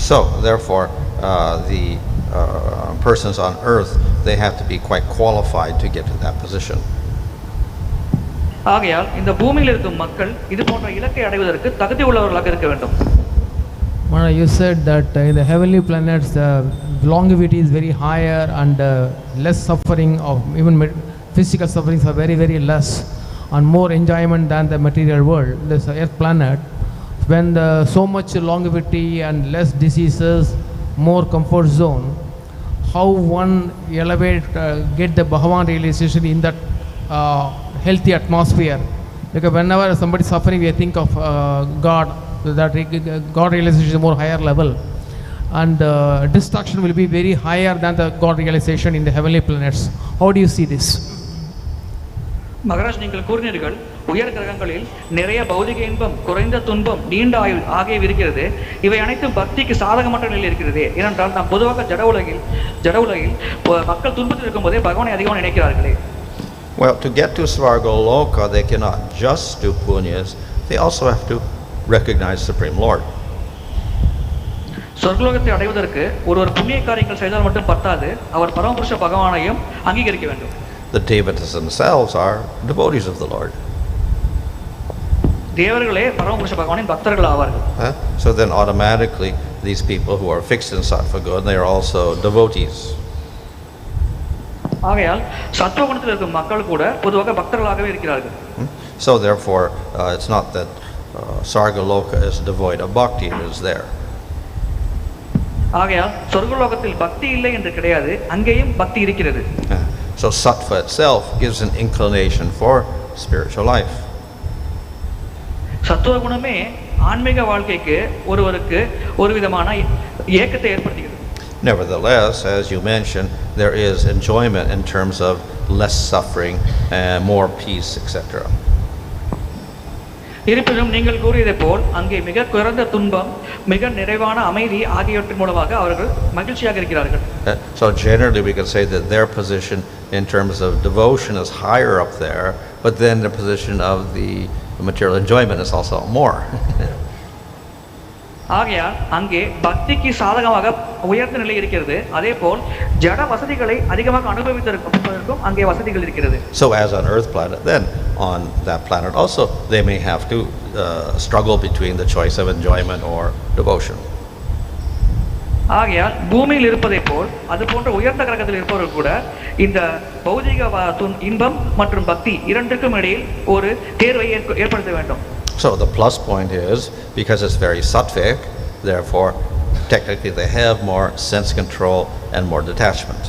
So therefore the persons on earth, they have to be quite qualified to get to that position. ஆகையால் இந்த பூமியில் இருக்கும் மக்கள் இது போன்ற இலக்கை அடைவதற்கு தகுதி உள்ளவர்களாக இருக்க வேண்டும். You said that in the heavenly planets the longevity is very higher and less suffering of even physical sufferings are very, very less and more enjoyment than the material world. This earth planet, when so much longevity and less diseases, more comfort zone, how one get the Bhagavan realization in that healthy atmosphere? Because whenever somebody is suffering, we think of God, that God realization is more higher level, and distraction will be very higher than the God realization in the heavenly planets. How do you see this? Maharaj, நீங்கள் கூறினீர்கள் உயர் கிரகங்களில் நிறைய பௌதிக இன்பம், குறைந்த துன்பம், நீண்ட ஆயுள் ஆகியவை இருக்கிறது. இவை அனைத்தும் பக்திக்கு சாதகமற்ற நிலையில் இருக்கிறது. ஏனென்றால் நாம் பொதுவாக ஜட உலகில் மக்கள் துன்பத்தில் இருக்கும் போதே பகவானை அதிகமாக நினைக்கிறார்களே. Well, to get to Svargaloka, they cannot just do punyas, they also have to recognize Supreme Lord. சொர்க்கலோகத்தை அடைவதற்கு ஒருவர் புண்ணிய காரியங்கள் செய்தால் மட்டும் பத்தாது, அவர் பரமபுருஷ பகவானையும் அங்கீகரிக்க வேண்டும். The devatas themselves are devotees of the Lord. தேவர்களே பரமபுருஷ பகவானின் பக்தர்கள் ஆவார்கள். So then automatically these people who are fixed in sattva gun, they are also devotees. ஆகையால் சத்துவகுணத்தில் இருக்கும் மக்கள் கூட பொதுவாக பக்தர்களாகவே இருக்கிறார்கள். So therefore it's not that Sargaloka is devoid of bhakti, it is there. ஆகையால் சொர்க்கலோகத்தில் பக்தி இல்லை என்று கிடையாது, அங்கேயும் பக்தி இருக்கிறது. So sattva itself gives an inclination for spiritual life. சத்துவ குணமே ஆன்மீக வாழ்க்கைக்கு ஒருவருக்கு ஒரு விதமான ஏக்கத்தை ஏற்படுத்துகிறது. Nevertheless, as you mentioned, there is enjoyment in terms of less suffering and more peace, etc. இருப்பினும் நீங்கள் கூறியதை போல் அங்கே மிக குறைந்த துன்பம், மிக நிறைவான அமைதி ஆகியவற்றின் மூலமாக அவர்கள் மகிழ்ச்சியாக இருக்கிறார்கள். So generally we can say that their position in terms of devotion is higher up there, but then the position of the material enjoyment is also more. ஆகையால் அங்கே பக்திக்கு சாதகமாக உயர்ந்த நிலை இருக்கிறது. அதே போல் ஜட வசதிகளை அதிகமாக அனுபவித்திருக்கும் அங்கே வசதிகள் இருக்கிறது. So as on earth planet, then on that planet also they may have to struggle between the choice of enjoyment or devotion. ஆகையால் பூமியில் இருப்பதை போல் அது போன்ற உயர்ந்த கிரகத்தில் இருப்பவர்கள் கூட இந்த பௌதிக இன்பம் மற்றும் பக்தி இரண்டுக்கும் இடையில் ஒரு தேர்வை ஏற்படுத்த வேண்டும். So the plus point is, because it's very sattvic, therefore technically they have more sense control and more detachment.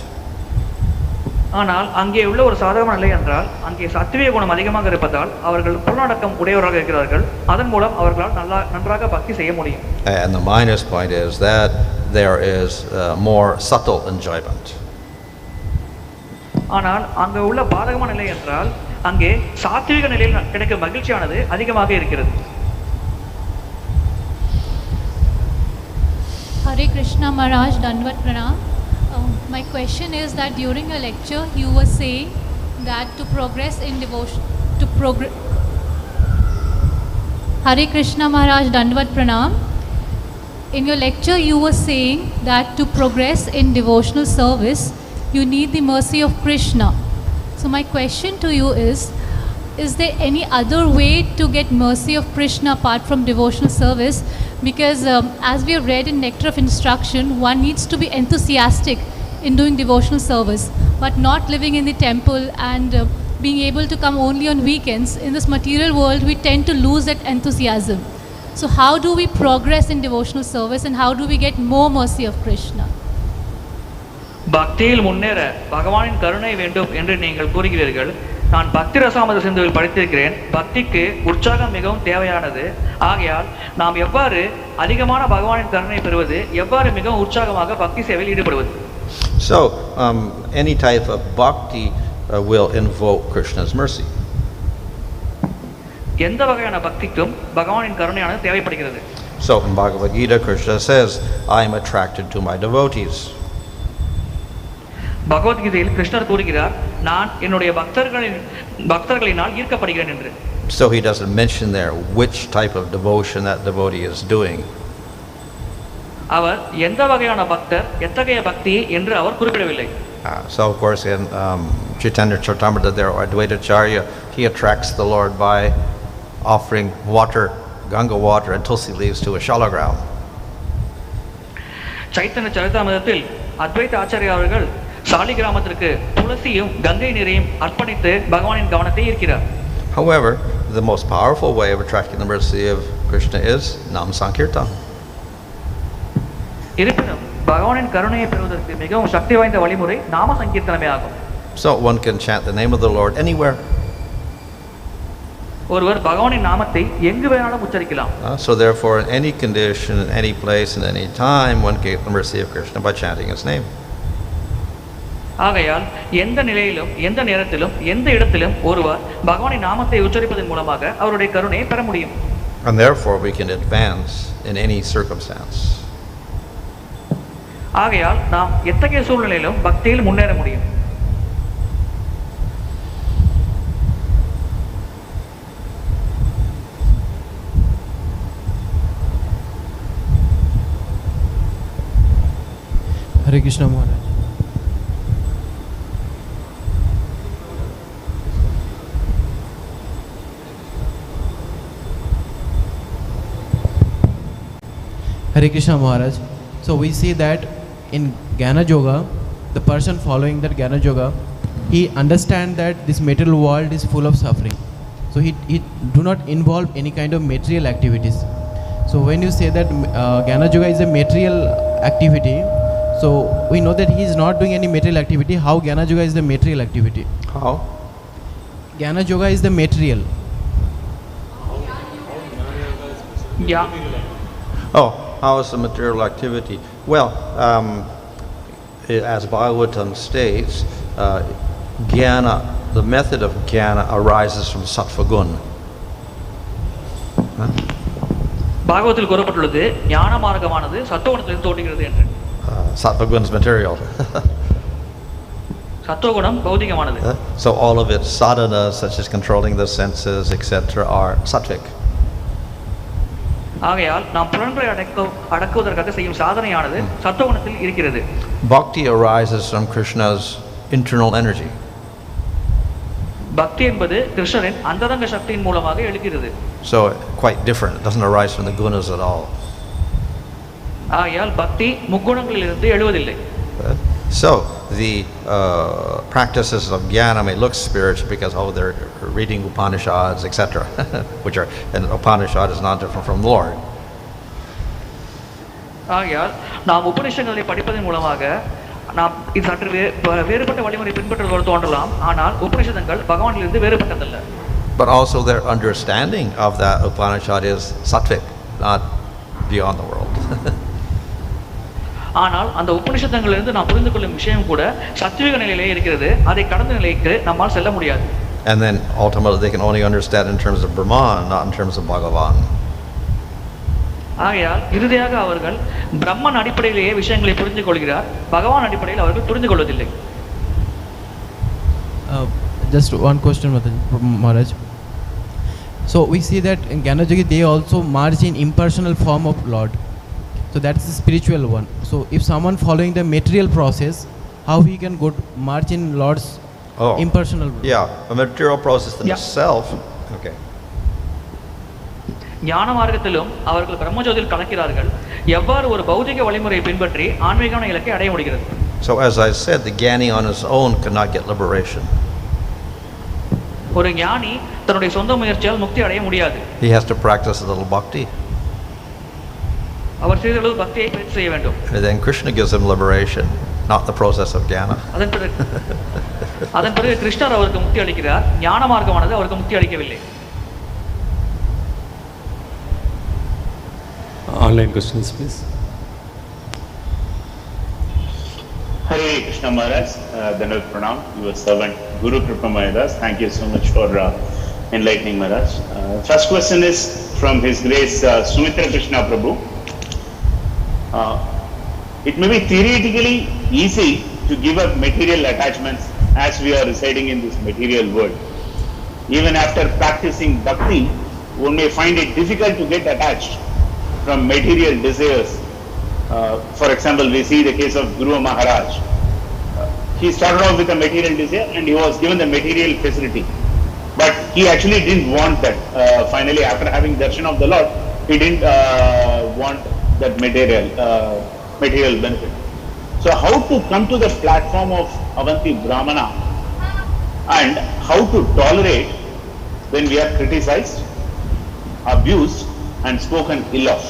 ஆனால் அங்கே உள்ள ஒரு சாதகமான நிலை என்றால் அங்கே சத்துவிய குணம் அதிகமாக இருப்பதால் அவர்கள் புலனடக்கம் உடையவராக இருக்கிறார்கள். அதன் மூலம் அவர்களால் நன்றாக பக்தி செய்ய முடியும். And the minus point is that there is more subtle enjoyment. ஆனால் அங்கே உள்ள பாதகமான நிலை என்றால் அங்கே சாத்விக நிலையில் கிடைக்கும் மகிழ்ச்சியானது அதிகமாக இருக்கிறது. Hare Krishna Maharaj, Dandvat Pranam. My question is that during a lecture you were saying that to progress in devotion, Hare Krishna Maharaj, Dandvat Pranam. In your lecture you were saying that to progress in devotional service you need the mercy of Krishna. So my question to you is there any other way to get mercy of Krishna apart from devotional service? Because as we have read in Nectar of Instruction, one needs to be enthusiastic in doing devotional service, but not living in the temple and being able to come only on weekends. In this material world, we tend to lose that enthusiasm. So how do we progress in devotional service and how do we get more mercy of Krishna? பக்தியில் முன்னேற பகவானின் கருணை வேண்டும் என்று நீங்கள் கூறுகிறீர்கள். நான் பக்தி ரசாமத சிந்துவில் படித்திருக்கிறேன். பக்திக்கு உற்சாகம் மிகவும் தேவையானது. ஆகையால் நாம் எவ்வாறு அதிகமான பகவானின் கருணை பெறுவது, எவ்வாறு மிகவும் உற்சாகமாக பக்தி சேவையில் ஈடுபடுவது? So any type of bhakti will invoke Krishna's mercy. எந்த வகையான பக்திக்கும் பகவானின் கருணையானது தேவைப்படுகிறது. So in Bhagavad Gita, Krishna says, I am attracted to my devotees. பகவத்கீதையில் கிருஷ்ணர் கூறுகிறார், நான் என்னுடைய பக்தர்களினால் ஈர்க்கப்படுகிறேன் என்று. So he doesn't mention there which type of devotion that devotee is doing. அவர் எந்த வகையான பக்தர், எத்தகைய பக்தி என்று அவர் குறிப்பிடவில்லை. So of course in Chaitanya Charitamrita there, Advaitacharya, he attracts the Lord by offering water, Ganga water and tulsi leaves to a shalagram. Chaitanya சரிதாமிரத்தில் அத்வைத ஆச்சாரியா அவர்கள் சாலி கிராமத்திற்கு துளசியும் கங்கை நீரையும் அர்ப்பணித்து பகவானின் கவனத்தை ஈர்க்கிறார். However, the most powerful way of attracting the mercy of Krishna is Nam Sankirtan. இருப்பினும் பகவானின் கருணையை பெறுவதற்கு மிகவும் சக்தி வாய்ந்த வழிமுறை நாம சங்கீர்த்தனமே ஆகும். So one can chant the name of the Lord anywhere. ஒருவர் பகவானின் நாமத்தை எங்கு வேணாலும் உச்சரிக்கலாம். So therefore in any condition, in any place, in any time, one can get the mercy of Krishna by chanting his name. ஆகையால் எந்த நிலையிலும், எந்த நேரத்திலும், எந்த இடத்திலும் ஒருவர் பகவானின் நாமத்தை உச்சரிப்பதன் மூலமாக அவருடைய கருணையை பெற முடியும். And therefore we can advance in any circumstance. ஆகையால் நாம் எத்தகைய சூழ்நிலையிலும் பக்தியில் முன்னேற முடியும். Hare Krishna Maharaj. Hare Krishna Maharaj. So we see that in Jnana Yoga, the person following that Jnana Yoga, he understands that this material world is full of suffering. So he do not involve any kind of material activities. So when you say that Jnana Yoga is a material activity, so we know that he is not doing any material activity. How Jnana Yoga is the material activity? How? Jnana Yoga is the material. Yeah. Oh, how is the material activity? Well, as Bhagavatam states, jnana, the method of jnana arises from sattva gun. பாகவத்தில் கூறப்பட்டுள்ளது ஞான மார்க்கமானது சத்துவகுணத்திலிருந்து தோன்றுகிறது என்று. Sattva gun is material. சத்துவகுணம் பௌதிகமானது. So all of its sadhanas, such as controlling the senses, etc., are sattvic. ஆகையால் நாம் புலன்களை அடக்குவதற்காக செய்யும் சாதனையானது சத்துவகுணத்தில் இருக்கிறது. Bhakti arises from Krishna's internal energy. பக்தி என்பது கிருஷ்ணரின் அந்தரங்க சக்தியின் மூலமாக எழுகிறது. So quite different. It doesn't arise from the gunas at all. ஆகையால் பக்தி முக்குணங்களிலிருந்து எழுவதில்லை. So the practices of jnana may look spiritual because they're reading Upanishads, etc., which are, and Upanishad is not different from Lord. ஆகையால் நாம் உபநிஷங்களை படிப்பதன் மூலமாக நாம் இது சற்று வேறுபட்ட வழிமுறை பின்பற்றுவது தோன்றலாம். ஆனால் உபநிஷதங்கள் பகவானிலிருந்து வேறுபட்டதல்ல. But also their understanding of that Upanishad is sattvic, not beyond the world. ஆனால் அந்த உபநிஷதங்களிலிருந்து நாம் புரிந்து கொள்ளும் விஷயம் கூட சத்விக நிலையிலே இருக்கிறது. அதை கடந்த நிலைக்கு நம்மால் செல்ல முடியாது. And then ultimately they can only understand in terms of Brahman, not in terms of Bhagavan. ஆகையால் இறுதியாக அவர்கள் பிரம்மன் அடிப்படையிலேயே விஷயங்களை புரிந்து கொள்கிறார். பகவான் அடிப்படையில் அவர்கள் புரிந்து கொள்வதில்லை. Just one question, Maharaj. So we see that in Jnana-yogi they also merge in impersonal form of Lord. So that's the spiritual one. So if someone following the material process, how he can go to merge in Lord's impersonal? Yeah, a material process in itself. Okay. ஞான மார்க்கத்திலும் அவர்கள் பிரம்மஜோதியில் கலக்கிறார்கள். எவ்வாறு ஒரு பௌதிக வழிமுறையை பின்பற்றி ஆன்மீகமான இலக்கை அடைய முடிகிறது? So as I said, the jnani on his own cannot get liberation. ஒரு ஞானி தன்னுடைய சொந்த முயற்சியால் முக்தி அடைய முடியாது. He has to practice a little bhakti. அவர் சிறிதளவு பக்தியை பயிற்சி செய்ய வேண்டும். And then Krishna gives him liberation, not the process of jnana. அதன் பிறகு கிருஷ்ணர் அவருக்கு முக்தி அளிக்கிறார். ஞான மார்க்கமானது அவருக்கு முக்தி அளிக்கவில்லை. Online questions, please. Hare Krishna Maharaj, Dandavat Pranam, your servant Guru Kripa Maharaj. Thank you so much for enlightening Maharaj. First question is from His Grace Sumitra Krishna Prabhu. It may be theoretically easy to give up material attachments as we are residing in this material world. Even after practicing bhakti, one may find it difficult to get attached from material desires. For example, we see the case of Guru Maharaj. He started off with a material desire and he was given the material facility. But he actually didn't want that. Finally, after having darshan of the Lord, he didn't want that material benefit. So how to come to the platform of Avanti Brahmana and how to tolerate when we are criticized, abused and spoken ill of?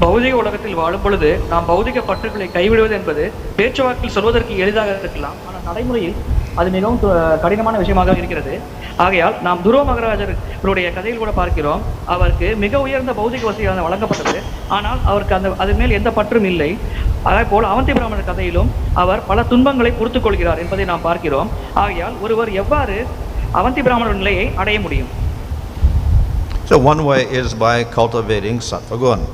பௌதிக உலகத்தில் வாழும் பொழுது நாம் பௌதிக பற்றுகளை கைவிடுவது என்பது பேச்சுவாக்கில் சொல்வதற்கு எளிதாக இருக்கலாம். ஆனால் நடைமுறையில் அது மிகவும் கடினமான விஷயமாக இருக்கிறது. ஆகையால் நாம் துருவ மகாராஜருடைய கதையில் கூட பார்க்கிறோம். அவருக்கு மிக உயர்ந்த பௌதிக வசதியாக வழங்கப்பட்டது. ஆனால் அவருக்கு அதன் மேல் எந்த பற்றும் இல்லை. அதே போல் அவந்தி பிராமணர் கதையிலும் அவர் பல துன்பங்களை பொறுத்துக் கொள்கிறார் என்பதை நாம் பார்க்கிறோம். ஆகையால் ஒருவர் எவ்வாறு அவந்தி பிராமணர் நிலையை அடைய முடியும்? So one way is by cultivating sattva guna.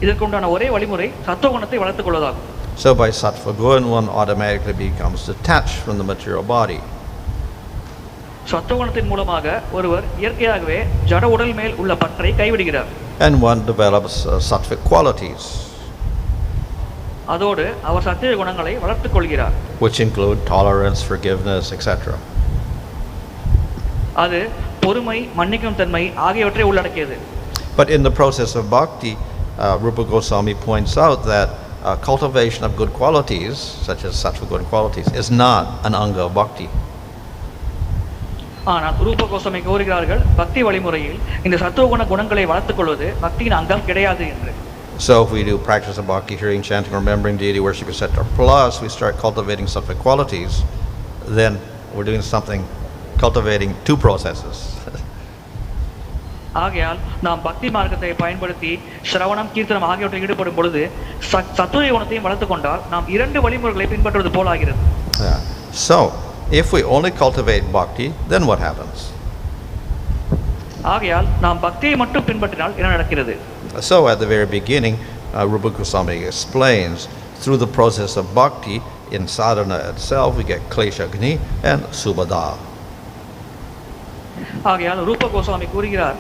இதற்குண்டான ஒரே வழிமுறை சத்துவகுணத்தை வளர்த்துக் கொள்வதாகும். So by sattva guna, one automatically becomes detached from the material body. சத்துவகுணத்தின் மூலமாக ஒருவர் இயற்கையாகவே ஜட உடல் மேல் உள்ள பற்றை கைவிடுகிறார். And one develops sattvic qualities, அதோடு அவர் சத்திய குணங்களை வளர்த்துக் கொள்கிறார். which include tolerance, forgiveness, etc. அது பொறுமை, மன்னிக்கும் தன்மை ஆகியவற்றை உள்ளடக்கியது. But in the process of bhakti, Rupa Goswami points out that cultivation of good qualities, such as sattva good qualities, is not an anga of bhakti. ஆனால் ரூப கோஸ்வாமி கூறுகிறார்கள், பக்தி வழிமுறையில் இந்த சத்துவகுண குணங்களை வளர்த்துக் கொள்வது பக்தியின் அங்கம் கிடையாது என்று. So if we do practice of bhakti, hearing, chanting, remembering, deity worship, etc., plus we start cultivating sattva qualities, then we're doing something, cultivating two processes. ஆகையால் நாம் பக்தி மார்க்கத்தை பயன்படுத்தி சிரவணம், கீர்த்தனம் ஆகியவற்றில் ஈடுபடும் பொழுது சத்துவ குணத்தையும் வளர்த்துக் கொண்டால் நாம் இரண்டு வழிமுறைகளை பின்பற்றுவது போல் ஆகிறது. So if we only cultivate bhakti, then what happens? ஆகையால் நாம் பக்தியை மட்டும் பின்பற்றினால் என்ன நடக்கிறது? So at the very beginning, Rupa Goswami explains, through the process of bhakti, in sadhana itself, we get klesha-agni and subhada. ஆகையால் ரூப கோஸ்வாமி கூறுகிறார்,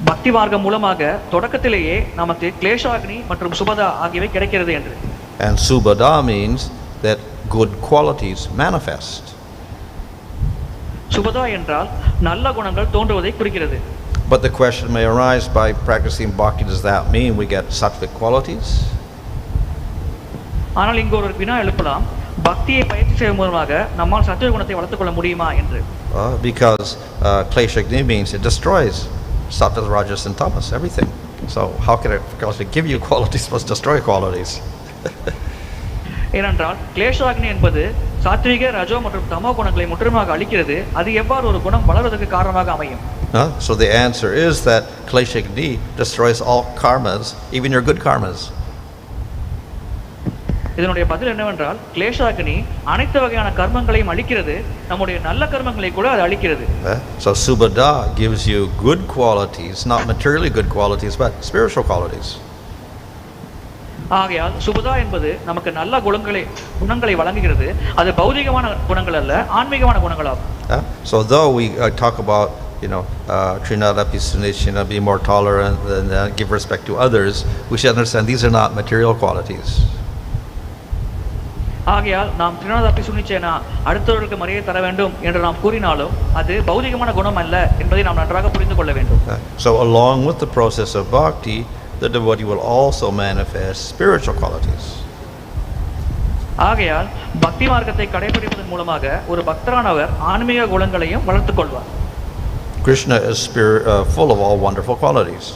பக்தி மார்க்கம் மூலமாக தொடக்கத்திலேயே நமக்கு கிளேஷாக்னி மற்றும் சுபதா ஆகியவை கிடைக்கிறது என்று. And subhada means that good qualities manifest. Subhada என்றால் நல்ல குணங்கள் தோன்றுவதை குறிக்கிறது. But the question may arise, by practicing bhakti, does that mean we get sattvic qualities? ஆனால் இங்கு ஒரு வினா எழுப்பலாம், பக்தியை பயிற்சி செய்வதன் மூலமாக நம்மால் சத்துவ குணத்தை வளர்த்துக் கொள்ள முடியுமா என்று. Because kṣa-sūtraṁ means it destroys sattva, rajas and tamas, everything. So how can it, because it give you qualities, must destroy qualities. ஏனென்றால் கிளேஷாக்னி என்பது சாத்விக ரஜோ மற்றும் தமோ குணங்களை முற்றிலுமாக அழிக்கிறது. அது எவ்வாறு ஒரு குணம் வளர்வதற்கு காரணமாக அமையும்? So the answer is that kṣa-sūtraṁ destroys all karmas, even your good karmas. இதனுடைய பதில் என்னவென்றால் கிளேஷாக்னி அனைத்து வகையான கர்மங்களையும் அழிக்கிறது, நம்முடைய நல்ல கர்மங்களை கூட அது அழிக்கிறது. So subhada gives you good qualities, not materially good qualities, but spiritual qualities. ஆகையால் சுபதா என்பது நமக்கு நல்ல குணங்களை வழங்குகிறது. அது பௌதிகமான குணங்கள் அல்ல, ஆன்மீகமான குணங்களாகும். So though we talk about, trinadapi sunishina, be more tolerant and give respect to others, we should understand these are not material qualities. ஆகையால் நாம் திரிநாதாபி சுனிச்சேனா, அடுத்தவர்களுக்கு மரியாதை தர வேண்டும் என்று நாம் கூறினாலும் அது பௌதிகமான குணம் அல்ல என்பதை நாம் நன்றாக புரிந்து கொள்ள வேண்டும். So along with the process of bhakti, the devotee will also manifest spiritual qualities. ஆகையால் பக்தி மார்க்கத்தை கடைபிடிப்பதன் மூலமாக ஒரு பக்தரானவர் ஆன்மீக குணங்களையும் வளர்த்துக் கொள்வார். Krishna is full of all wonderful qualities.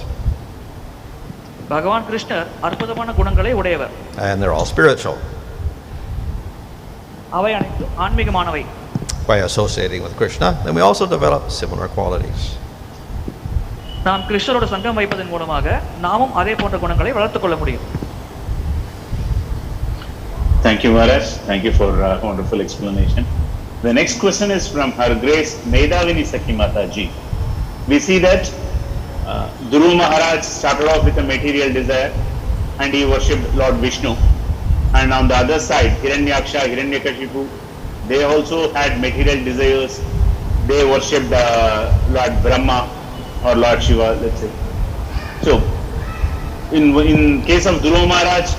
பகவான் கிருஷ்ணர் அற்புதமான குணங்களை உடையவர். And they're all spiritual. அவை அனைத்தும் ஆன்மீகமானவை. By associating with Krishna, then we also develop similar qualities. நாம் கிருஷ்ணரோட சங்கம் வைப்பதன் மூலமாக நாமும் அதே போன்ற குணங்களை வளர்த்துக் கொள்ள முடியும். Thank you, Maharaj. Thank you for a wonderful explanation. The next question is from Her Grace Medavini Sakhi Mataji. We see that Dhruva Maharaj started off with a material desire and he worshipped Lord Vishnu. And on the other side, Hiranyaksha, Hiranyakashipu, they also had material desires. They worshipped Lord Brahma or Lord Shiva, let's say. So, in case of Dhruva Maharaj,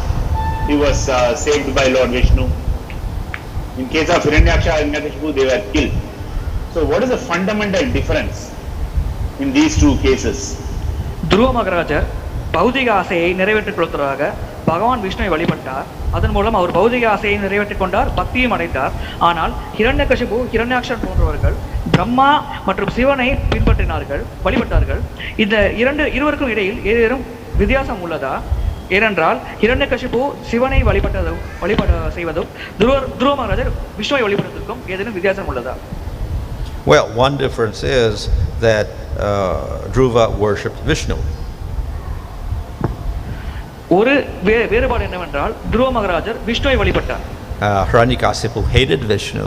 he was saved by Lord Vishnu. In case of Hiranyaksha and Hiranyakashipu, they were killed. So, what is the fundamental difference in these two cases? துருவ மகாராஜர் பௌதிக ஆசையை நிறைவேற்றிக் கொள்வதற்காக பகவான் விஷ்ணுவை வழிபட்டார். அதன் மூலம் அவர் பௌதிக ஆசையை நிறைவேற்றிக் கொண்டார், பக்தியும் அடைந்தார். ஆனால் ஹிரண்யகசிபு, ஹிரண்யாக்ஷன் போன்றவர்கள் பிரம்மா மற்றும் சிவனை வழிபட்டார்கள். இந்த இருவருக்கும் இடையில் ஏதேனும் வித்தியாசம் உள்ளதா? ஏனென்றால் ஹிரண்யகசிபு சிவனை வழிபட செய்வதும் துருவ மகாராஜர் விஷ்ணுவை வழிபடுவதற்கும் ஏதேனும் வித்தியாசம் உள்ளதா? Well, one difference is that Dhruva worshipped Vishnu. ஒரு வேறுபாடு என்னவென்றால் துருவ மகாராஜர் விஷ்ணுவை வழிபட்டார். Hiranyakasipu hated Vishnu.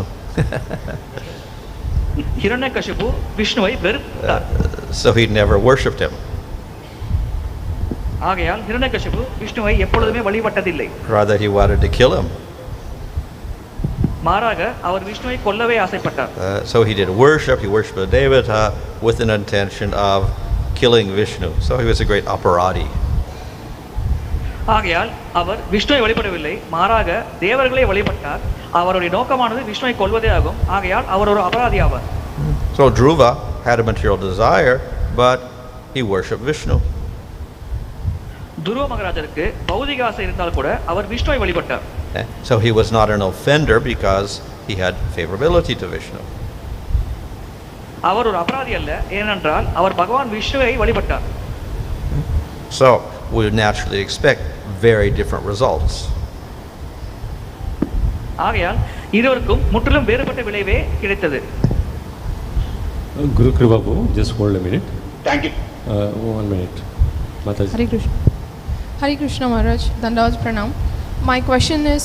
ஹிரண்யகசிபு விஷ்ணுவை வெறுத்தார். So he never worshipped him. ஆகையால் ஹிரண்யகசிபு விஷ்ணுவை எப்பொழுதுமே வழிபட்டதில்லை. Rather he wanted to kill him. மாறாக அவர் விஷ்ணுவை கொல்லவே ஆசைப்பட்டார். So he did worship. He worshipped a devata with an intention of killing Vishnu. So he was a great aparadi. ஆகையால் அவர் விஷ்ணுவை வழிபடவில்லை, மாறாக தேவர்களை வழிபட்டார். அவருடைய நோக்கமானது விஷ்ணுவை கொல்வதே ஆகும். ஆகையால் அவர் ஒரு அபராதி ஆவார். So Dhruva had a material desire, but he worshipped Vishnu. துருவ மகாராஜருக்கு பௌதிக ஆசை இருந்தால் கூட அவர் விஷ்ணுவை வழிபட்டார். So he was not an offender because he had favorability to Vishnu. அவர் ஒரு அபராதி அல்ல, ஏனென்றால் அவர் பகவான் விஷ்ணுவை வழிபட்டார். So we would naturally expect very different results. ஆகையால் இருவருக்கும் முற்றிலும் வேறுபட்ட விளைவே கிடைத்தது. Guru Kripabu, just hold a minute. Thank you. 1 minute. Mataji. Hare Krishna Maharaj, Dandavat Pranam. My question is,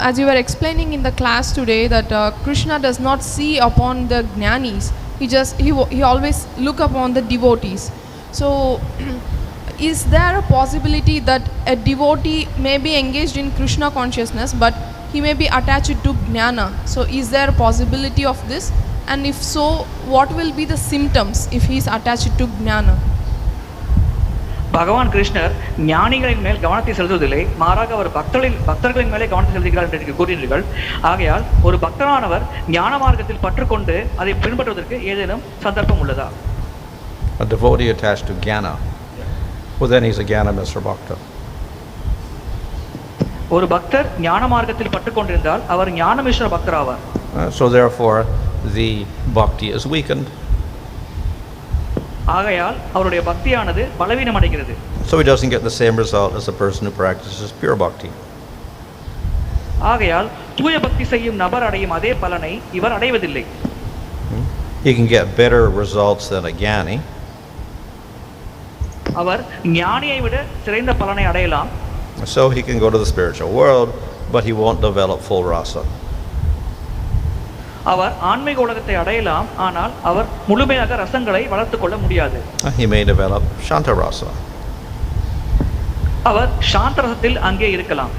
as you were explaining in the class today that Krishna does not see upon the jnanis, he always look upon the devotees. So is there a possibility that a devotee may be engaged in Krishna consciousness but he may be attached to jnana? So is there a possibility of this? And if so, what will be the symptoms if he is attached to gnāna? பகவான் கிருஷ்ணர் ஞானிகளின் மேல் கவனத்தை செலுத்துவதில்லை, மாறாக அவர் பக்தர்களின் மேலே கவனத்தை செலுத்துகிறார் என்று கூறினீர்கள். ஆகையால் ஒரு பக்தரானவர் ஞான மார்க்கத்தில் பற்றுக்கொண்டு அதை பின்பற்றுவதற்கு ஏதேனும் சந்தர்ப்பம் உள்ளதா? A devotee attached to jnana, well then he's a jnana Mr. Bhakta. ஒரு பக்தர் ஞான மார்க்கத்தில் பற்றுக்கொண்டிருந்தால் அவர் ஞான மிஸ்ர பக்தர் ஆவார். So therefore the bhakti is weakened. ஆகையால் அவருடைய பக்தியானது பலவீனம் அடைகிறது. So he doesn't get the same result as a person who practices pure bhakti. ஆகையால் தூய பக்தி செய்யும் நபர் அடையும் அதே பலனை இவர் அடைவதில்லை. He can get better results than a jnani. அவர் ஞானியை விட சிறந்த பலனை அடையலாம். So he can go to the spiritual world, but he won't develop full rasa. அவர் ஆன்மீக உலகத்தை அடையலாம், ஆனால் அவர் முழுமையாக ரசங்களை வளர்த்துக் கொள்ள முடியாது. He may develop shanta rasa. அவர் சாந்த ரசத்தில் அங்கே இருக்கலாம்.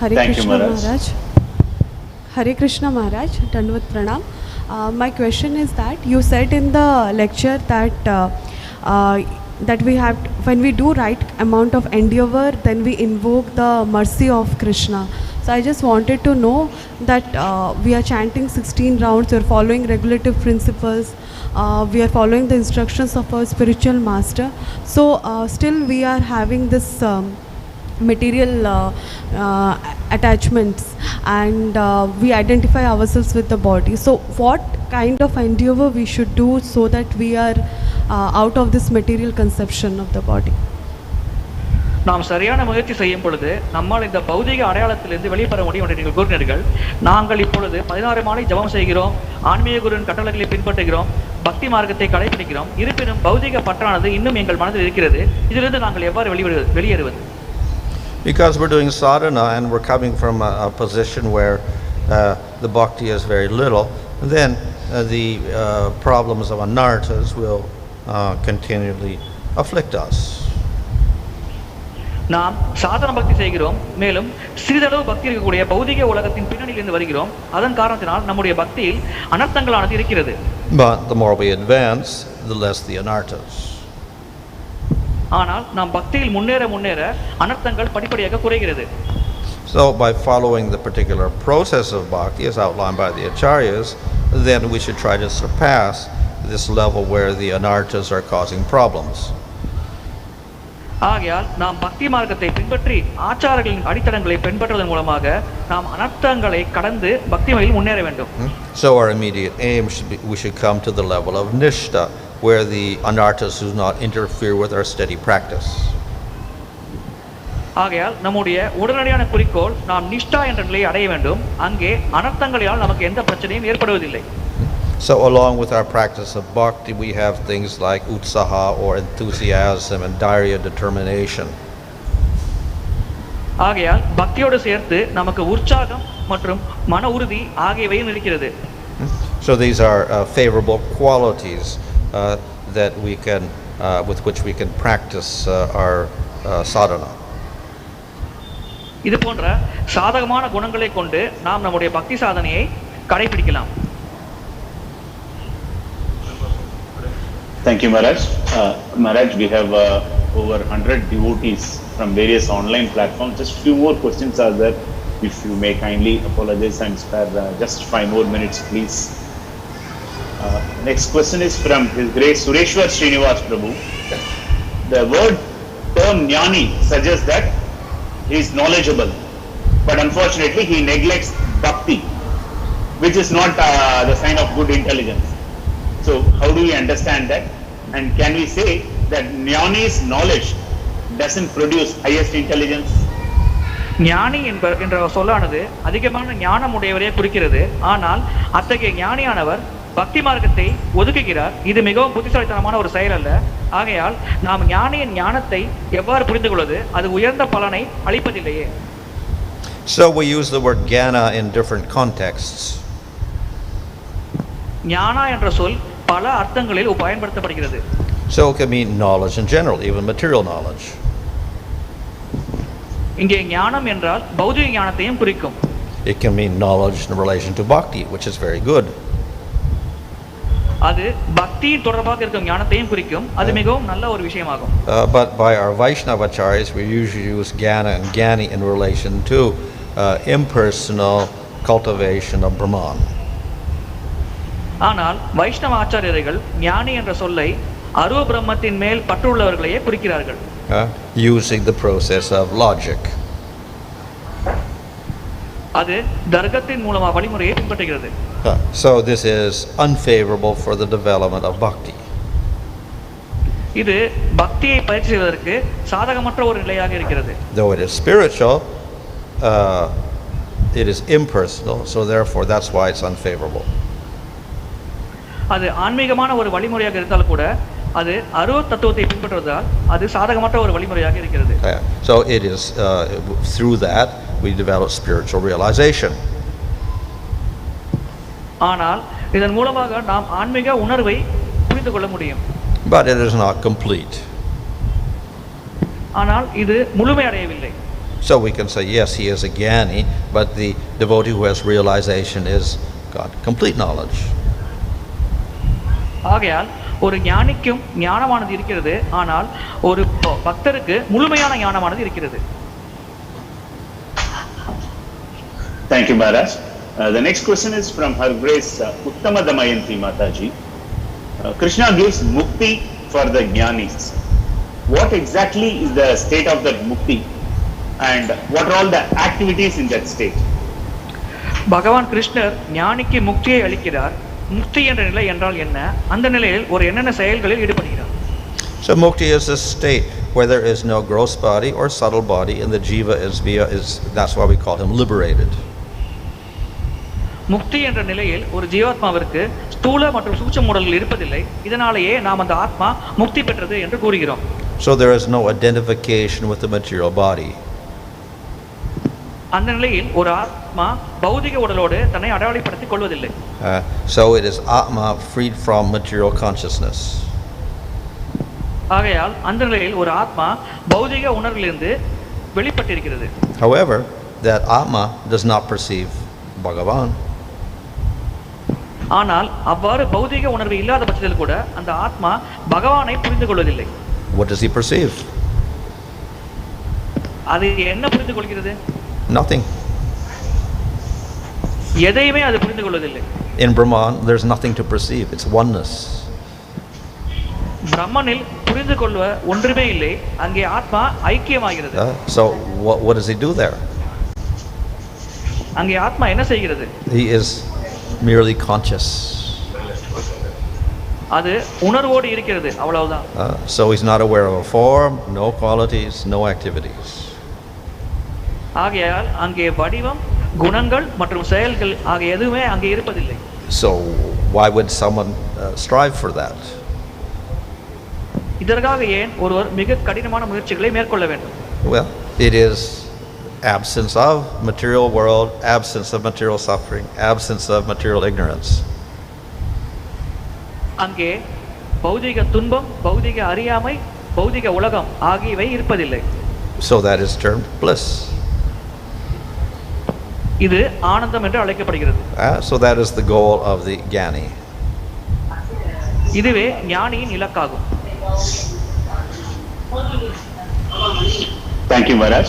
Hare Krishna Maharaj. Hare Krishna Maharaj, Dandvat Pranam. My question is that you said in the lecture that we have, when we do right amount of endeavor, then we invoke the mercy of Krishna. So I just wanted to know that we are chanting 16 rounds, we are following regulative principles, we are following the instructions of our spiritual master. So still we are having this material attachments, and we identify ourselves with the body. So what kind of endeavor we should do so that we are out of this material conception of the body? நாம் சரியான முயற்சி செய்யும் பொழுது நம்மால் இந்த பௌதிக அடையாளத்திலிருந்து வெளிப்பெற முடியும் என்று நீங்கள் கூறினீர்கள். நாங்கள் இப்பொழுது 16 மாலை ஜபம் செய்கிறோம், ஆன்மீக குருவின் கட்டளைகளை பின்பற்றுகிறோம், பக்தி மார்க்கத்தை கடைபிடிக்கிறோம். இருப்பினும் பௌதிக பற்றானது இன்னும் எங்கள் மனதில் இருக்கிறது. இதிலிருந்து நாங்கள் எவ்வாறு வெளியேறுவது? Because we're doing sadhana and we're coming from a position where the bhakti is very little, then the problems of anarthas will continually afflict us. நாம் சாதன பக்தி செய்கிறோம், மேலும் சிறிதளவு பக்தி இருக்கக்கூடிய பௌதிக உலகத்தின் பின்னணியிலிருந்து வருகிறோம். அதன் காரணத்தினால் நம்முடைய பக்தியில் அனர்த்தங்களானது இருக்கிறது. But the more we advance, the less the anarthas. ஆனால் நாம் பக்தியில் முன்னேற அனர்த்தங்கள் படிப்படியாக குறைகிறது. So by following the particular process of bhakti as outlined by the acharyas, then we should try to surpass this level where the anarthas are causing problems. ஆகையால் நாம் பக்தி மார்க்கத்தை பின்பற்றி ஆச்சாரங்களின் அடித்தளங்களை பின்பற்றுவதன் மூலமாக நாம் அனர்த்தங்களை கடந்து பக்தி வழியில் முன்னேற வேண்டும். So our immediate aim should be, we should come to the level of nishtha, where the anarthas do not interfere with our steady practice. ஆகையால் நம்முடைய உடனடியான குறிக்கோள் நாம் நிஷ்டா என்ற நிலையை அடைய வேண்டும். அங்கே அனர்த்தங்களால் நமக்கு எந்த பிரச்சனையும் ஏற்படுவதில்லை. So along with our practice of bhakti, we have things like utsaha or enthusiasm and dharya determination. ஆகையால் பக்தியோடு சேர்த்து நமக்கு உற்சாகம் மற்றும் மன உறுதி ஆகியவையும் இருக்கிறது. So these are favorable qualities that we can with which we can practice our sadhana. இது போன்ற சாதகமான குணங்களை கொண்டு நாம் நம்முடைய பக்தி சாதனையை கடைபிடிக்கலாம். Thank you, Maharaj. Maharaj, we have over 100 devotees from various online platforms. Just few more questions are there. If you may kindly apologize and spare just 5 more minutes, please. Next question is from His Grace Sureshwar Srinivas Prabhu. The word term jnani suggests that he is knowledgeable, but unfortunately he neglects bhakti, which is not the sign of good intelligence. So how do we understand that? And can we say that jnani's knowledge doesn't produce highest intelligence? ஞானி என்ற சொல்லானது அதிகமான ஞானம் உடையவரையே குறிக்கிறது. ஆனால் அத்தகைய ஞானியானவர் பக்தி மார்க்கத்தை ஒதுக்குகிறார். இது மிகவும் புத்திசாலித்தனமான ஒரு செயல் அல்ல. ஆகையால் நாம் ஞானியின் ஞானத்தை எவ்வாறு புரிந்து கொள்வது? அது உயர்ந்த பலனை அளிப்பதில்லையே. So we use the word jnana in different contexts. ஞானா என்ற சொல் பல அர்த்தங்களில் பயன்படுத்தப்படுகிறது. So it can mean knowledge in general, even material knowledge. இங்கே ஞானம் என்றால் பௌதிக ஞானத்தையும் குறிக்கும். It can mean knowledge in relation to bhakti, which is very good. அது பக்தி தொடர்பாக இருக்கும் ஞானத்தையும் குறிக்கும். அது மிகவும் நல்ல ஒரு விஷயமாகும். But by our Vaishnavacharyas, we usually use jnana and jnani in relation to impersonal cultivation of Brahman. ஆனால் வைஷ்ணவ ஆச்சாரியர்கள் ஞானி என்ற சொல்லை அருவ பிரம்மத்தின் மேல் பற்றுள்ளவர்களையே குறிக்கிறார்கள். Using the process of logic. அது தர்க்கத்தின் மூலமா வழிமுறையை பின்பற்றுகிறது. So this is unfavorable for the development of bhakti. இது பக்தியை பயிற்சி செய்வதற்கு சாதகமற்ற ஒரு நிலையாக இருக்கிறது. Though it is spiritual, it is impersonal, so therefore that's why it's unfavorable. அது ஆன்மீகமான ஒரு வழிமுறையாக இருந்தால் கூட அது அருவ தத்துவத்தை பின்பற்றுவதால் அது சாதகமற்ற ஒரு வழிமுறையாக இருக்கிறது. So it is through that we develop spiritual realization. ஆனால் இதன் மூலமாக நாம் ஆன்மீக உணர்வை புரிந்து கொள்ள முடியும். But it is not complete. ஆனால் இது முழுமை அடையவில்லை. So we can say yes, he is a jnani, but the devotee who has realization is got complete knowledge. ஆகையால் ஒரு ஞானிக்கும் ஞானமானது இருக்கிறது, ஆனால் ஒரு பக்தருக்கு முழுமையான ஞானமானது இருக்கிறது. Thank you, Maharaj. The next question is from Her Grace Uttama Damayanti Mataji. Krishna gives mukti for the jnanis. What exactly is the state of that mukti and what are all the activities in that state? பகவான் கிருஷ்ணர் ஞானிக்கு முக்தியை அளிக்கிறார். முக்தி என்ற நிலை என்றால் என்ன? அந்த நிலையில் ஒரு என்னென்ன செயல்களில் ஈடுபடுகிறார்? So mukti is a state where there is no gross body or subtle body, and the jiva is that's why we call him liberated. முக்தி என்ற நிலையில் ஒரு ஜீவாத்மாவிற்கு ஸ்தூல மற்றும் சூட்சும உடல்கள் இருப்பதில்லை. இதனாலேயே நாம் அந்த ஆத்மா முக்தி பெற்றது என்று கூறுகிறோம். So there is no identification with the material body. அந்த நிலையில் ஒரு ஆத்மா பௌதிக உடலோடு தன்னை அடையாளப்படுத்திக் கொள்வதில்லை. So it is atma freed from material consciousness. ஆகையால் அந்த நிலையில் ஒரு ஆத்மா பௌதிக உணர்விலிருந்து வெளிப்பட்டிருக்கிறது. However, that atma does not perceive Bhagavan. ஆனால் அவ்வாறு பௌதிக உணர்வு இல்லாத பட்சத்தில் கூட அந்த ஆத்மா பகவானை புரிந்து கொள்வதில்லை. What does he perceive? அது என்ன புரிந்து கொள்கிறது? Nothing. எதையுமே அது புரிந்து கொள்வதில்லை. In Brahman, there's nothing to perceive. It's oneness. பிரம்மனில் புரிந்து கொள்ள ஒன்றுமே இல்லை. அங்கே ஆத்மா ஐக்கியமாகிறது. So what does he do there? அங்கே ஆத்மா என்ன செய்கிறது? He is merely conscious. அது உணர்வோடு இருக்கிறது, அவ்வளவுதான். So he's not aware of a form, no qualities, no activities. ஆகையால் அங்கே வடிவம், குணங்கள் மற்றும் செயல்கள் ஆகிய எதுவுமே அங்கே இருப்பதில்லை. So why would someone strive for that? இதற்காக ஏன் ஒருவர் மிக கடினமான முயற்சிகளை மேற்கொள்ள வேண்டும்? Well, it is absence of material world, absence of material suffering, absence of material ignorance. அங்கே பௌதிக துன்பம், பௌதிக அறியாமை, பௌதிக உலகம் ஆகியவை இருப்பதில்லை. So that is termed bliss. இது ஆனந்தம் என்று அழைக்கப்படுகிறது. So that is the goal of the jnani. இதுவே ஞானியின் இலக்காகும். Thank you, Maharaj.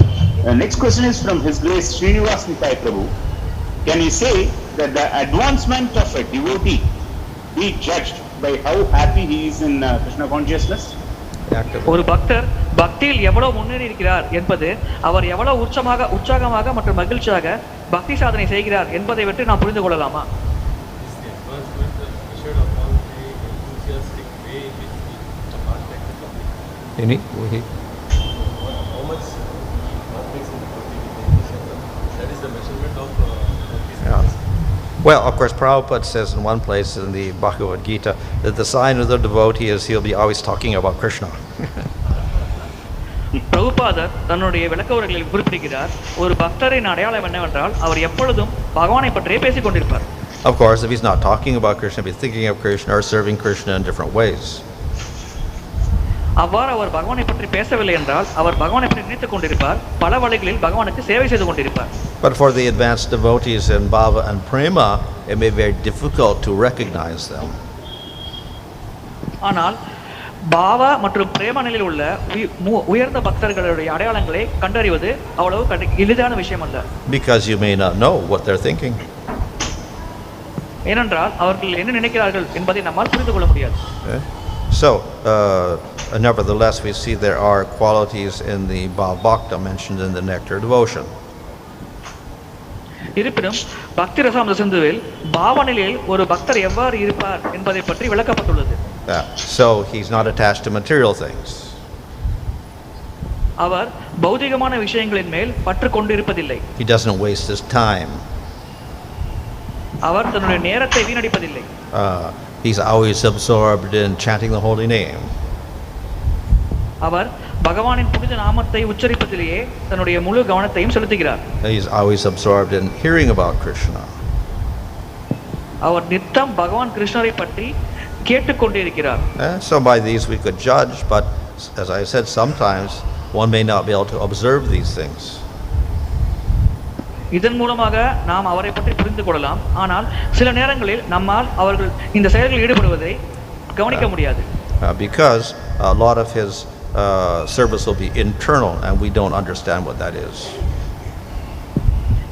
Next question is from His Grace Srinivas Nitai Prabhu. Can you say that the advancement of a devotee be judged by how happy he is in Krishna consciousness? ஒரு பக்தர் பக்தியில் எவ்வளவு முன்னேறி இருக்கிறார் என்பது அவர் எவ்வளவு உற்சாகமாக மற்றும் மகிழ்ச்சியாக பக்தி சாதனை செய்கிறார் என்பதை விட்டு நாம் புரிந்து கொள்ளலாமா? Well, of course, Prabhupada says in one place in the Bhagavad Gita that the sign of the devotee is he'll be always talking about Krishna. பிரபுபாதர் தன்னுடைய விளக்க உரைகளில் குறிப்பிடுகிறார், ஒரு பக்தரின் அடையாளம் என்னவென்றால் அவர் எப்பொழுதும் பகவானை பற்றியே பேசிக் கொண்டிருப்பார். Of course, if he's not talking about Krishna, he'll be thinking of Krishna or serving Krishna in different ways. அவ்வாறு அவர் பகவானை பற்றி பேசவில்லை என்றால் அவர் பகவானை பற்றி நினைத்துக் கொண்டிருப்பார், பல வழிகளில் பகவானுக்கு சேவை செய்து கொண்டிருப்பார். But for the advanced devotees in bhava and prema, it may be very difficult to recognize them. ஆனால் பாவா மற்றும் பிரேம நிலையில் உள்ள உயர்ந்த பக்தர்களுடைய அடையாளங்களை கண்டறிவது அவ்வளவு எளிதான விஷயம் அல்ல. Because you may not know what they're thinking. ஏனென்றால் அவர்கள் என்ன நினைக்கிறார்கள் என்பதை நம்மால் புரிந்து கொள்ள முடியாது. So, nevertheless, we see there are qualities in the bhakta mentioned in the nectar devotion. இருப்பினும் பக்தி ரசாமத சிந்துவில் பாவ நிலையில் ஒரு பக்தர் எவ்வாறு இருப்பார் என்பதை பற்றி விளக்கப்பட்டுள்ளது. So he's not attached to material things. அவர் பௌதிகமான விஷயங்களின் மேல் பற்று கொண்டிருப்பதில்லை. He doesn't waste his time. அவர் தன்னுடைய நேரத்தை வீணடிப்பதில்லை. He's always absorbed in chanting the holy name. அவர் பகவானின் புனித நாமத்தை உச்சரிப்பதிலேயே தன்னுடைய முழு கவனத்தையும் செலுத்துகிறார். He's always absorbed in hearing about Krishna. அவர் நித்தம் பகவான் கிருஷ்ணரை பற்றி கேட்டுக்கொண்டிருக்கிறார். So by these we could judge, but as I said, sometimes one may not be able to observe these things. இதன் மூலமாக நாம் அவரை பற்றி புரிந்து கொள்ளலாம். ஆனால் சில நேரங்களில் நம்மால் அவர்கள் இந்த செயல்களில் ஈடுபடுவதை கவனிக்க முடியாது. Because a lot of his service will be internal and we don't understand what that is.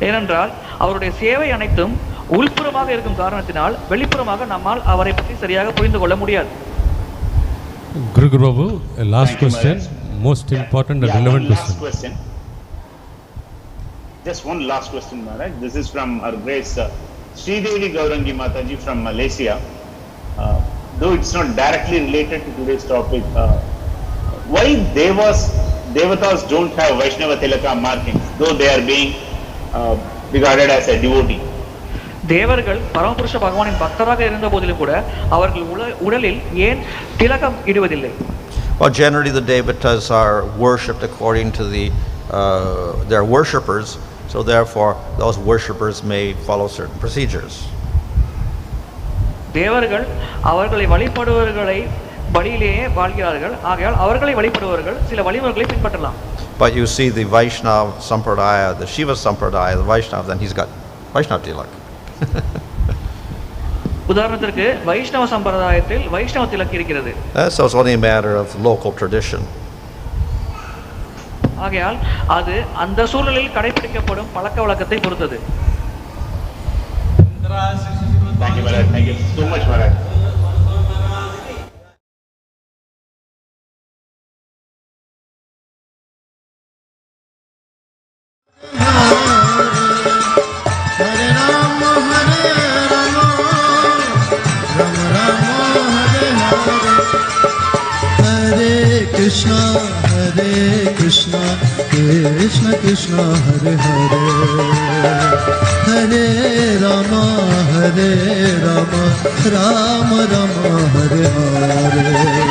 ஏனென்றால் அவருடைய சேவை அனைத்தும் உள்புறமாக இருக்கும் காரணத்தினால் வெளிப்புறமாக நம்மால் அவரை பற்றி சரியாக புரிந்து கொள்ள முடியாது. Guru Babu, last question, most important and relevant question. Just one last question, Maharaj. This is from our grace Sridevi Gaurangi Mataji from Malaysia. Though it's not directly related to today's topic, why devatas don't have Vaishnava Tilaka markings, though they are being regarded as a devotee? தேவர்கள் பரமபுருஷ பகவானின் பக்தராக இருந்த போதிலும் கூட அவர்கள் உடலில் ஏன் திலகம் இடுவதில்லை? Well, generally the devatas are worshipped according to their worshippers, so therefore those worshippers may follow certain procedures. தேவர்கள் அவர்களை வழிபடுவர்களை வழியிலேயே வாழ்கிறார்கள். ஆகையால் அவர்களை வழிபடுவர்கள் சில வழிமுறைகளை பின்பற்றலாம். But you see the Vaishnava Sampradaya, the Shiva Sampradaya, the Vaishnava, then he's got Vaishnava Tilak. உதாரணத்திற்கு வைஷ்ணவ சம்பிரதாயத்தில் வைஷ்ணவ திலக் இருக்கிறது. So it's only a matter of local tradition. ஆகையால் அது அந்த சூழலில் கடைபிடிக்கப்படும் பழக்க வழக்கத்தை பொறுத்தது. Thank you, Maharaj. Thank you so much, Maharaj. Krishna Hare Krishna Krishna Krishna Hare Hare Hare Rama Rama Rama Hare Hare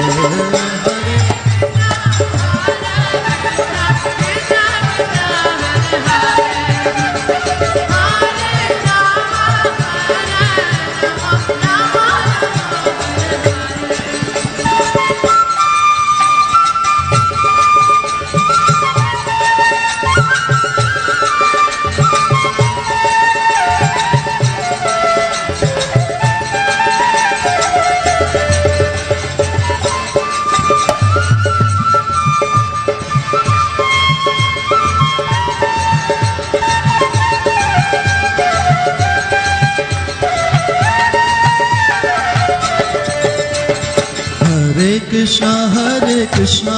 Hare Krishna